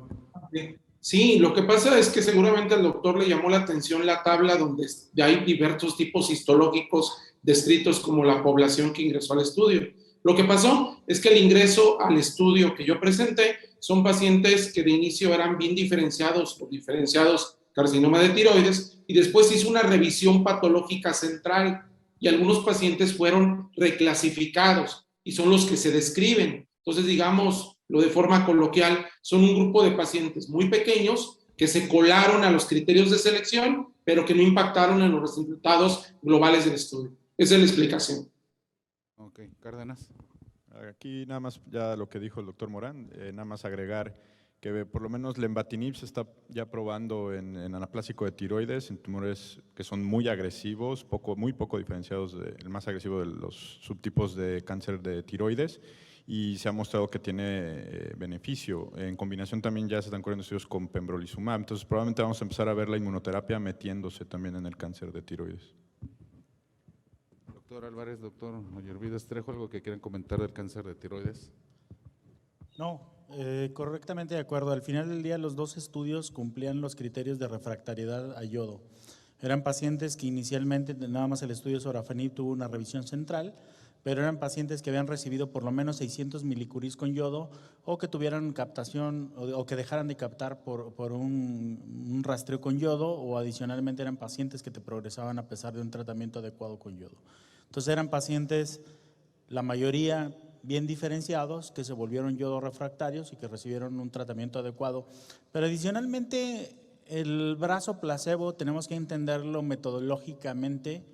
S2: Sí, lo que pasa es que seguramente al doctor le llamó la atención la tabla donde hay diversos tipos histológicos descritos como la población que ingresó al estudio. Lo que pasó es que el ingreso al estudio que yo presenté son pacientes que de inicio eran bien diferenciados o diferenciados carcinoma de tiroides y después hizo una revisión patológica central y algunos pacientes fueron reclasificados y son los que se describen. Entonces, digamos, lo de forma coloquial, son un grupo de pacientes muy pequeños que se colaron a los criterios de selección, pero que no impactaron en los resultados globales del estudio. Esa es la explicación.
S6: Ok, Cárdenas.
S3: Aquí nada más ya lo que dijo el doctor Morán, nada más agregar que por lo menos lenvatinib se está ya probando en anaplásico de tiroides, en tumores que son muy agresivos, muy poco diferenciados, el más agresivo de los subtipos de cáncer de tiroides, y se ha mostrado que tiene beneficio. En combinación también ya se están corriendo estudios con pembrolizumab, entonces probablemente vamos a empezar a ver la inmunoterapia metiéndose también en el cáncer de tiroides.
S6: Doctor Álvarez, doctor Ollervides Trejo, ¿algo que quieran comentar del cáncer de tiroides?
S4: No, correctamente de acuerdo. Al final del día los dos estudios cumplían los criterios de refractariedad a yodo. Eran pacientes que inicialmente nada más el estudio sorafenib tuvo una revisión central, pero eran pacientes que habían recibido por lo menos 600 milicuris con yodo o que tuvieran captación o que dejaran de captar por un rastreo con yodo, o adicionalmente eran pacientes que te progresaban a pesar de un tratamiento adecuado con yodo. Entonces eran pacientes, la mayoría bien diferenciados, que se volvieron yodo refractarios y que recibieron un tratamiento adecuado. Pero adicionalmente el brazo placebo tenemos que entenderlo metodológicamente,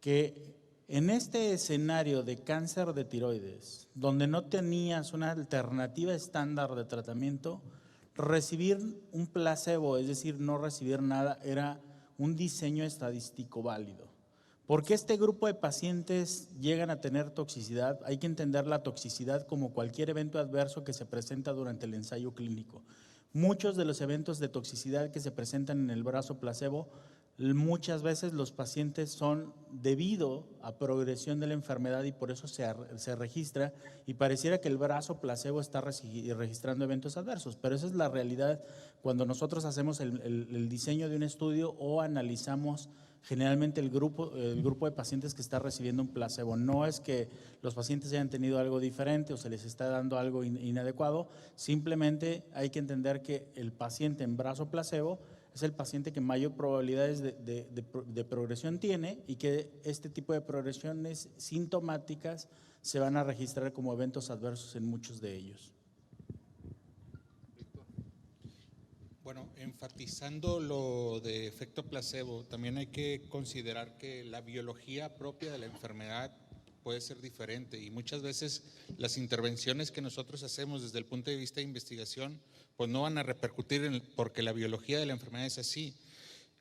S4: que en este escenario de cáncer de tiroides, donde no tenías una alternativa estándar de tratamiento, recibir un placebo, es decir, no recibir nada, era un diseño estadístico válido. ¿Por qué este grupo de pacientes llegan a tener toxicidad? Hay que entender la toxicidad como cualquier evento adverso que se presenta durante el ensayo clínico. Muchos de los eventos de toxicidad que se presentan en el brazo placebo, muchas veces los pacientes son debido a progresión de la enfermedad y por eso se registra, y pareciera que el brazo placebo está registrando eventos adversos, pero esa es la realidad cuando nosotros hacemos el diseño de un estudio o analizamos generalmente el grupo de pacientes que está recibiendo un placebo. No es que los pacientes hayan tenido algo diferente o se les está dando algo inadecuado, simplemente hay que entender que el paciente en brazo placebo es el paciente que mayor probabilidades de progresión tiene, y que este tipo de progresiones sintomáticas se van a registrar como eventos adversos en muchos de ellos.
S5: Bueno, enfatizando lo de efecto placebo, también hay que considerar que la biología propia de la enfermedad puede ser diferente, y muchas veces las intervenciones que nosotros hacemos desde el punto de vista de investigación pues no van a repercutir porque la biología de la enfermedad es así.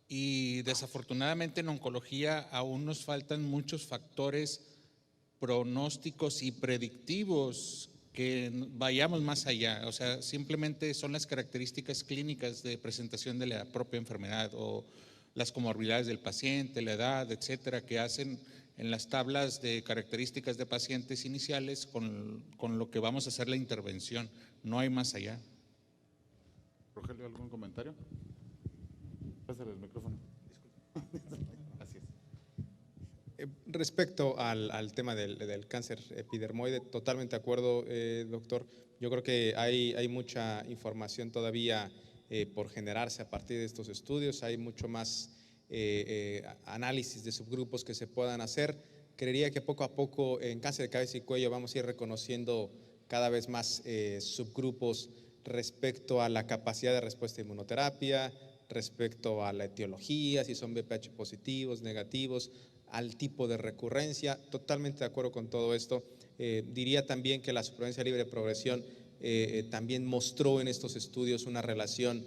S5: Y desafortunadamente en oncología aún nos faltan muchos factores pronósticos y predictivos que vayamos más allá. O sea, simplemente son las características clínicas de presentación de la propia enfermedad o las comorbilidades del paciente, la edad, etcétera, que hacen en las tablas de características de pacientes iniciales con lo que vamos a hacer la intervención. No hay más allá.
S6: Rogelio, ¿algún comentario? Pásale el micrófono. Así es.
S7: Respecto al tema del cáncer epidermoide, totalmente de acuerdo, doctor. Yo creo que hay mucha información todavía por generarse a partir de estos estudios. Hay mucho más análisis de subgrupos que se puedan hacer. Creería que poco a poco en cáncer de cabeza y cuello vamos a ir reconociendo cada vez más subgrupos respecto a la capacidad de respuesta a inmunoterapia, respecto a la etiología, si son BPH positivos, negativos, al tipo de recurrencia. Totalmente de acuerdo con todo esto. Diría también que la supervivencia libre de progresión también mostró en estos estudios una relación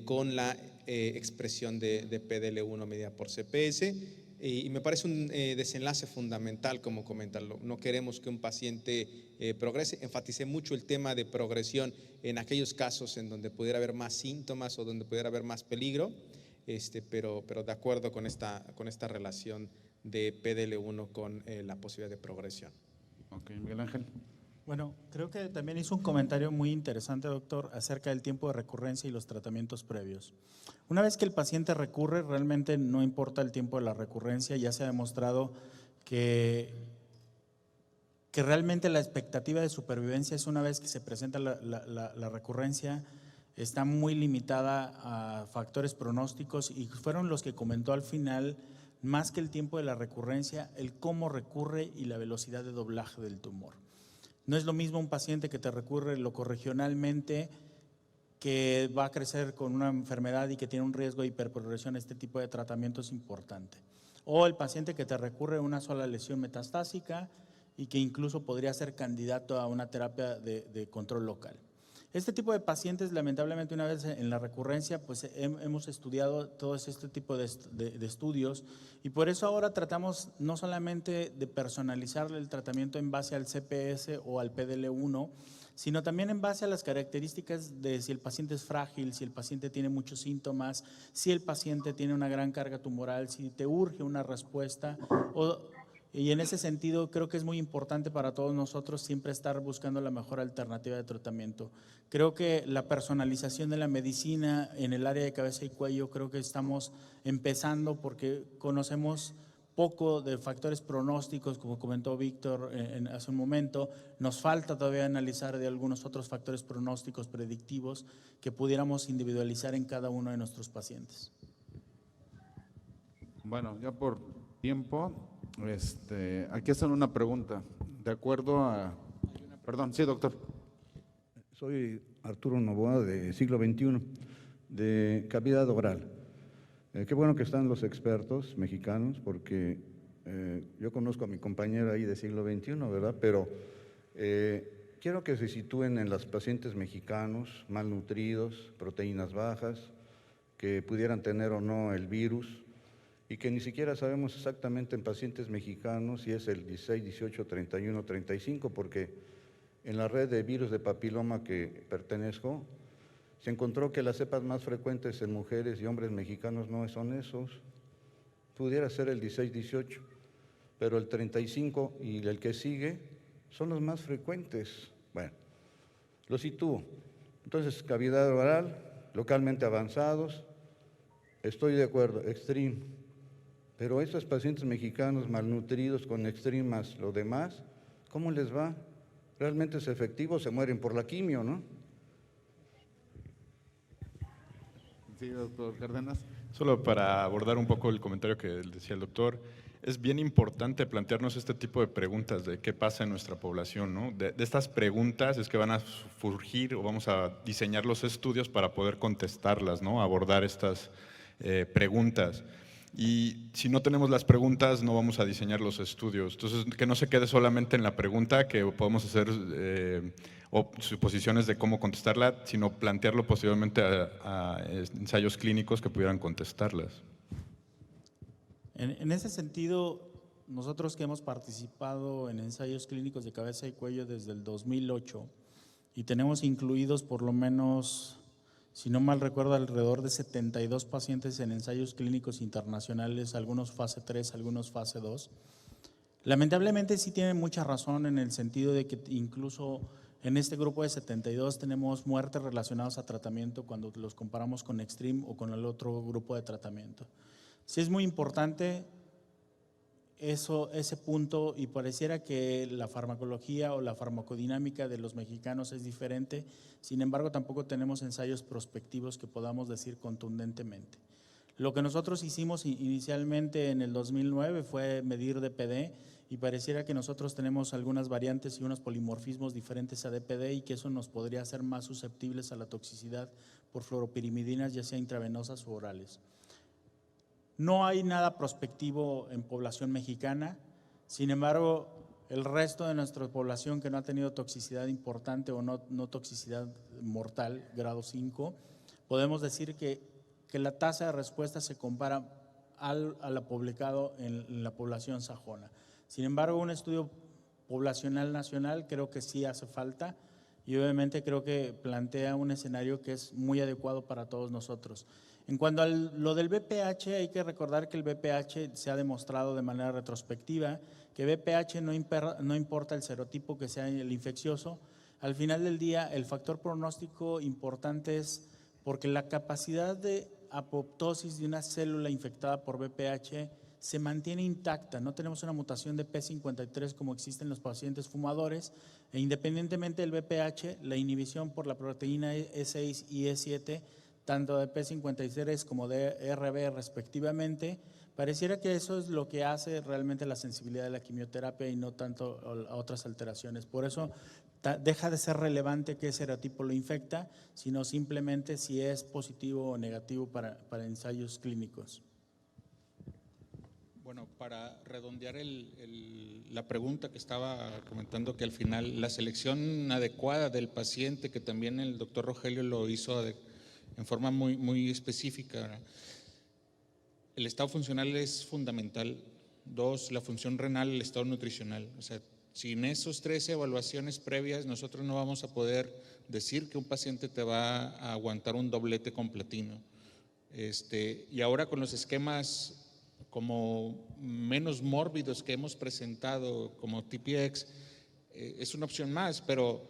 S7: con la expresión de PDL1 medida por CPS, y me parece un desenlace fundamental, como comentarlo. No queremos que un paciente progrese. Enfaticé mucho el tema de progresión en aquellos casos en donde pudiera haber más síntomas o donde pudiera haber más peligro, pero de acuerdo con esta relación de PDL1 con la posibilidad de progresión.
S6: Ok, Miguel Ángel.
S4: Bueno, creo que también hizo un comentario muy interesante, doctor, acerca del tiempo de recurrencia y los tratamientos previos. Una vez que el paciente recurre, realmente no importa el tiempo de la recurrencia. Ya se ha demostrado que realmente la expectativa de supervivencia es una vez que se presenta la recurrencia, está muy limitada a factores pronósticos, y fueron los que comentó al final, más que el tiempo de la recurrencia, el cómo recurre y la velocidad de doblaje del tumor. No es lo mismo un paciente que te recurre locorregionalmente que va a crecer con una enfermedad y que tiene un riesgo de hiperprogresión, este tipo de tratamiento es importante. O el paciente que te recurre a una sola lesión metastásica y que incluso podría ser candidato a una terapia de control local. Este tipo de pacientes, lamentablemente, una vez en la recurrencia, pues hemos estudiado todo este tipo de estudios y por eso ahora tratamos no solamente de personalizar el tratamiento en base al CPS o al PDL1, sino también en base a las características de si el paciente es frágil, si el paciente tiene muchos síntomas, si el paciente tiene una gran carga tumoral, si te urge una respuesta. Y en ese sentido creo que es muy importante para todos nosotros siempre estar buscando la mejor alternativa de tratamiento. Creo que la personalización de la medicina en el área de cabeza y cuello, creo que estamos empezando porque conocemos poco de factores pronósticos, como comentó Víctor hace un momento. Nos falta todavía analizar de algunos otros factores pronósticos predictivos que pudiéramos individualizar en cada uno de nuestros pacientes.
S6: Bueno, ya por tiempo, aquí hacen una pregunta. De acuerdo a… Perdón, sí, doctor.
S9: Soy Arturo Novoa, de Siglo XXI, de cavidad oral. Qué bueno que están los expertos mexicanos, porque yo conozco a mi compañera ahí de Siglo XXI, ¿verdad? Pero quiero que se sitúen en los pacientes mexicanos, malnutridos, proteínas bajas, que pudieran tener o no el virus, y que ni siquiera sabemos exactamente en pacientes mexicanos si es el 16, 18, 31, 35, porque en la red de virus de papiloma que pertenezco, se encontró que las cepas más frecuentes en mujeres y hombres mexicanos no son esos. Pudiera ser el 16, 18, pero el 35 y el que sigue son los más frecuentes. Bueno, lo sitúo. Entonces, cavidad oral, localmente avanzados, estoy de acuerdo, extreme. Pero esos pacientes mexicanos malnutridos con extreme más lo demás, ¿cómo les va? ¿Realmente es efectivo? Se mueren por la quimio, ¿no?
S6: Sí, doctor Cárdenas.
S3: Solo para abordar un poco el comentario que decía el doctor, es bien importante plantearnos este tipo de preguntas de qué pasa en nuestra población, ¿no? De estas preguntas es que van a surgir o vamos a diseñar los estudios para poder contestarlas, ¿no? Abordar estas preguntas. Y si no tenemos las preguntas, no vamos a diseñar los estudios. Entonces, que no se quede solamente en la pregunta, que podemos hacer suposiciones de cómo contestarla, sino plantearlo posteriormente a ensayos clínicos que pudieran contestarlas.
S4: En ese sentido, nosotros que hemos participado en ensayos clínicos de cabeza y cuello desde el 2008 y tenemos incluidos por lo menos, si no mal recuerdo, alrededor de 72 pacientes en ensayos clínicos internacionales, algunos fase 3, algunos fase 2. Lamentablemente sí tienen mucha razón en el sentido de que incluso en este grupo de 72 tenemos muertes relacionadas a tratamiento cuando los comparamos con Extreme o con el otro grupo de tratamiento. Sí es muy importante ese punto y pareciera que la farmacología o la farmacodinámica de los mexicanos es diferente, sin embargo tampoco tenemos ensayos prospectivos que podamos decir contundentemente. Lo que nosotros hicimos inicialmente en el 2009 fue medir DPD y pareciera que nosotros tenemos algunas variantes y unos polimorfismos diferentes a DPD y que eso nos podría hacer más susceptibles a la toxicidad por fluoropirimidinas, ya sea intravenosas o orales. No hay nada prospectivo en población mexicana, sin embargo, el resto de nuestra población que no ha tenido toxicidad importante o no toxicidad mortal, grado 5, podemos decir que la tasa de respuesta se compara a la publicado en la población sajona. Sin embargo, un estudio poblacional nacional creo que sí hace falta y obviamente creo que plantea un escenario que es muy adecuado para todos nosotros. En cuanto a lo del VPH, hay que recordar que el VPH se ha demostrado de manera retrospectiva que VPH no importa el serotipo que sea el infeccioso. Al final del día, el factor pronóstico importante es porque la capacidad de apoptosis de una célula infectada por VPH se mantiene intacta. No tenemos una mutación de P53 como existe en los pacientes fumadores e independientemente del VPH, la inhibición por la proteína E6 y E7 tanto de P53 como de RB respectivamente, Pareciera que eso es lo que hace realmente la sensibilidad de la quimioterapia y no tanto a otras alteraciones. Por eso deja de ser relevante qué serotipo lo infecta, sino simplemente si es positivo o negativo para ensayos clínicos.
S5: Bueno, para redondear la pregunta que estaba comentando, que al final la selección adecuada del paciente, que también el doctor Rogelio lo hizo en forma muy específica, ¿verdad? El estado funcional es fundamental. 2, la función renal, el estado nutricional. O sea, sin esos 3 evaluaciones previas, nosotros no vamos a poder decir que un paciente te va a aguantar un doblete con platino. Y ahora con los esquemas como menos mórbidos que hemos presentado, como TPX, es una opción más, pero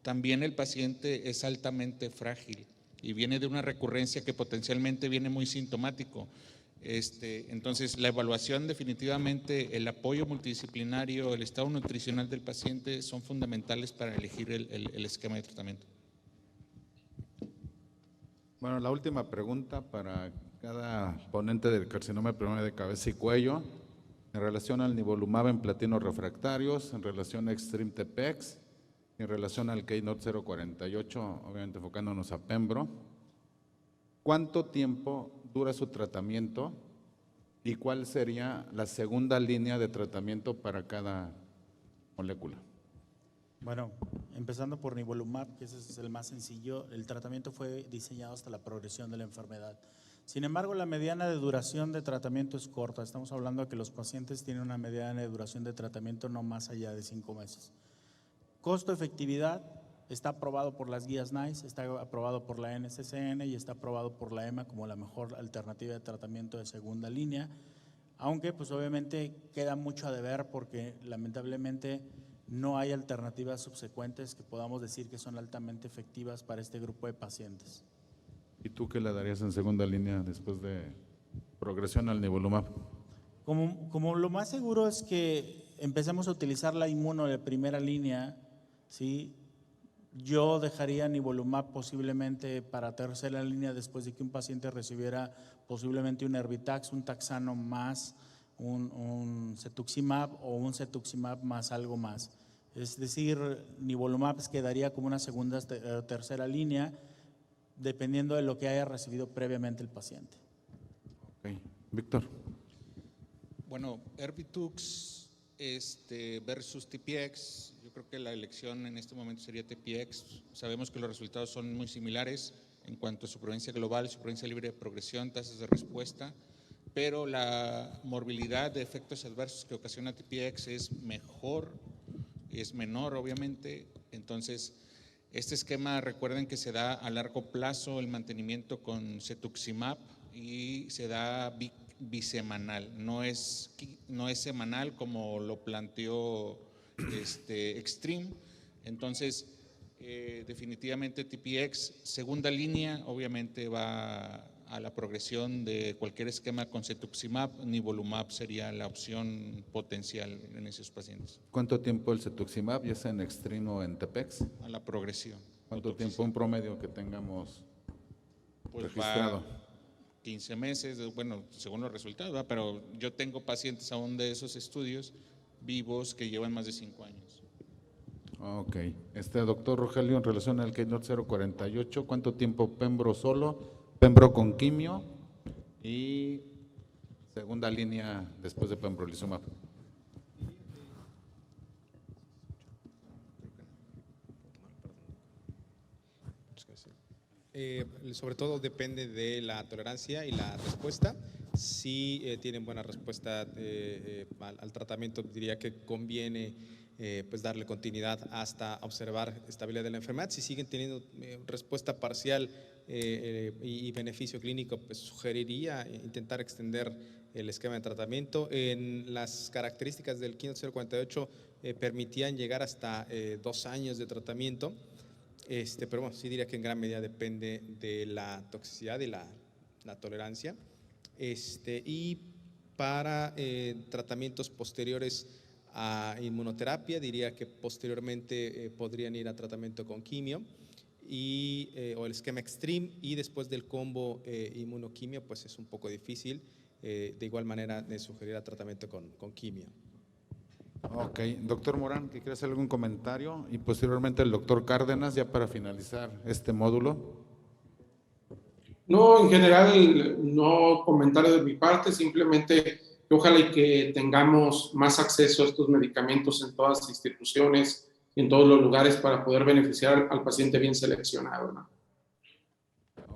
S5: también el paciente es altamente frágil y viene de una recurrencia que potencialmente viene muy sintomático. Entonces, la evaluación definitivamente, el apoyo multidisciplinario, el estado nutricional del paciente son fundamentales para elegir el esquema de tratamiento.
S6: Bueno, la última pregunta para cada ponente del carcinoma primario de cabeza y cuello, en relación al nivolumab en platinos refractarios, en relación a Extreme TPX, en relación al Keynote 048, obviamente enfocándonos a Pembro. ¿Cuánto tiempo dura su tratamiento y cuál sería la segunda línea de tratamiento para cada molécula?
S4: Bueno, empezando por nivolumab, que ese es el más sencillo, el tratamiento fue diseñado hasta la progresión de la enfermedad. Sin embargo, la mediana de duración de tratamiento es corta. Estamos hablando de que los pacientes tienen una mediana de duración de tratamiento no más allá de 5 meses. Costo-efectividad, está aprobado por las guías NICE, está aprobado por la NCCN y está aprobado por la EMA como la mejor alternativa de tratamiento de segunda línea, aunque pues obviamente queda mucho a deber porque lamentablemente no hay alternativas subsecuentes que podamos decir que son altamente efectivas para este grupo de pacientes.
S6: ¿Y tú qué le darías en segunda línea después de progresión al nivolumab?
S4: Como lo más seguro es que empecemos a utilizar la inmuno de primera línea, ¿sí? Yo dejaría nivolumab posiblemente para tercera línea después de que un paciente recibiera posiblemente un Erbitax, un taxano más un cetuximab o un cetuximab más algo más. Es decir, nivolumab quedaría como una segunda o tercera línea dependiendo de lo que haya recibido previamente el paciente.
S6: Ok. Víctor.
S5: Bueno, Erbitux versus TPX, yo creo que la elección en este momento sería TPX. Sabemos que los resultados son muy similares en cuanto a supervivencia global, supervivencia libre de progresión, tasas de respuesta, pero la morbilidad de efectos adversos que ocasiona TPX es mejor, es menor obviamente. Entonces, este esquema, recuerden que se da a largo plazo el mantenimiento con cetuximab y se da bisemanal, no es semanal como lo planteó Extreme. Entonces, definitivamente TPX, segunda línea, obviamente va a la progresión de cualquier esquema con cetuximab, nivolumab sería la opción potencial en esos pacientes.
S6: ¿Cuánto tiempo el cetuximab, ya sea en Extreme o en TPX?
S5: A la progresión.
S6: ¿Cuánto tiempo, un promedio que tengamos
S5: pues
S6: registrado?
S5: Va 15 meses, bueno, según los resultados, ¿verdad? Pero yo tengo pacientes aún de esos estudios vivos que llevan más de 5 años.
S6: Ok. Doctor Rogelio, en relación al Keynote 048, ¿cuánto tiempo Pembro solo, Pembro con quimio y segunda línea después de pembrolizumab?
S7: Sobre todo depende de la tolerancia y la respuesta. Si tienen buena respuesta al tratamiento, diría que conviene pues darle continuidad hasta observar estabilidad de la enfermedad. Si siguen teniendo respuesta parcial y beneficio clínico, pues sugeriría intentar extender el esquema de tratamiento. En las características del Keynote 048 permitían llegar hasta 2 años de tratamiento. Pero bueno, sí diría que en gran medida depende de la toxicidad y la tolerancia. Y para tratamientos posteriores a inmunoterapia, diría que posteriormente podrían ir a tratamiento con quimio o el esquema Extreme, y después del combo inmunoquimio, pues es un poco difícil. de igual manera sugerirá tratamiento con quimio.
S6: Ok, doctor Morán, ¿que quieres hacer algún comentario? Y posteriormente el doctor Cárdenas, ya para finalizar este módulo.
S2: No, en general, no comentario de mi parte, simplemente que ojalá y que tengamos más acceso a estos medicamentos en todas las instituciones, en todos los lugares para poder beneficiar al paciente bien seleccionado, ¿no?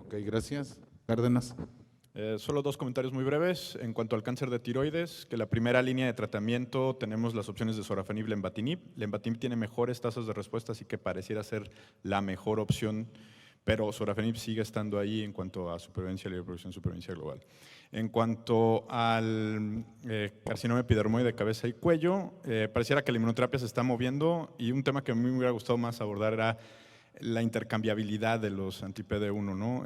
S6: Ok, gracias. Cárdenas.
S3: Solo dos comentarios muy breves. En cuanto al cáncer de tiroides, que la primera línea de tratamiento tenemos las opciones de sorafenib, lenvatinib. Lenvatinib tiene mejores tasas de respuesta, así que pareciera ser la mejor opción, pero sorafenib sigue estando ahí en cuanto a supervivencia, libre producción, supervivencia global. En cuanto al carcinoma epidermoide de cabeza y cuello, pareciera que la inmunoterapia se está moviendo y un tema que a mí me hubiera gustado más abordar era la intercambiabilidad de los anti-PD1, ¿no?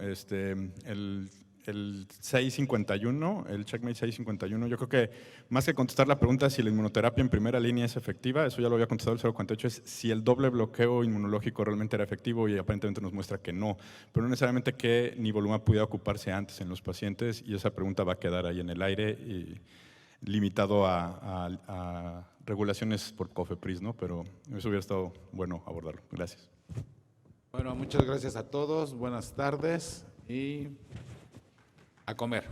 S3: El 651, el Checkmate 651, yo creo que más que contestar la pregunta si la inmunoterapia en primera línea es efectiva, eso ya lo había contestado el 048, es si el doble bloqueo inmunológico realmente era efectivo y aparentemente nos muestra que no, pero no necesariamente que nivolumab pudiera ocuparse antes en los pacientes y esa pregunta va a quedar ahí en el aire y limitado a regulaciones por COFEPRIS, ¿no? Pero eso hubiera estado bueno abordarlo. Gracias.
S6: Bueno, muchas gracias a todos, buenas tardes y a comer.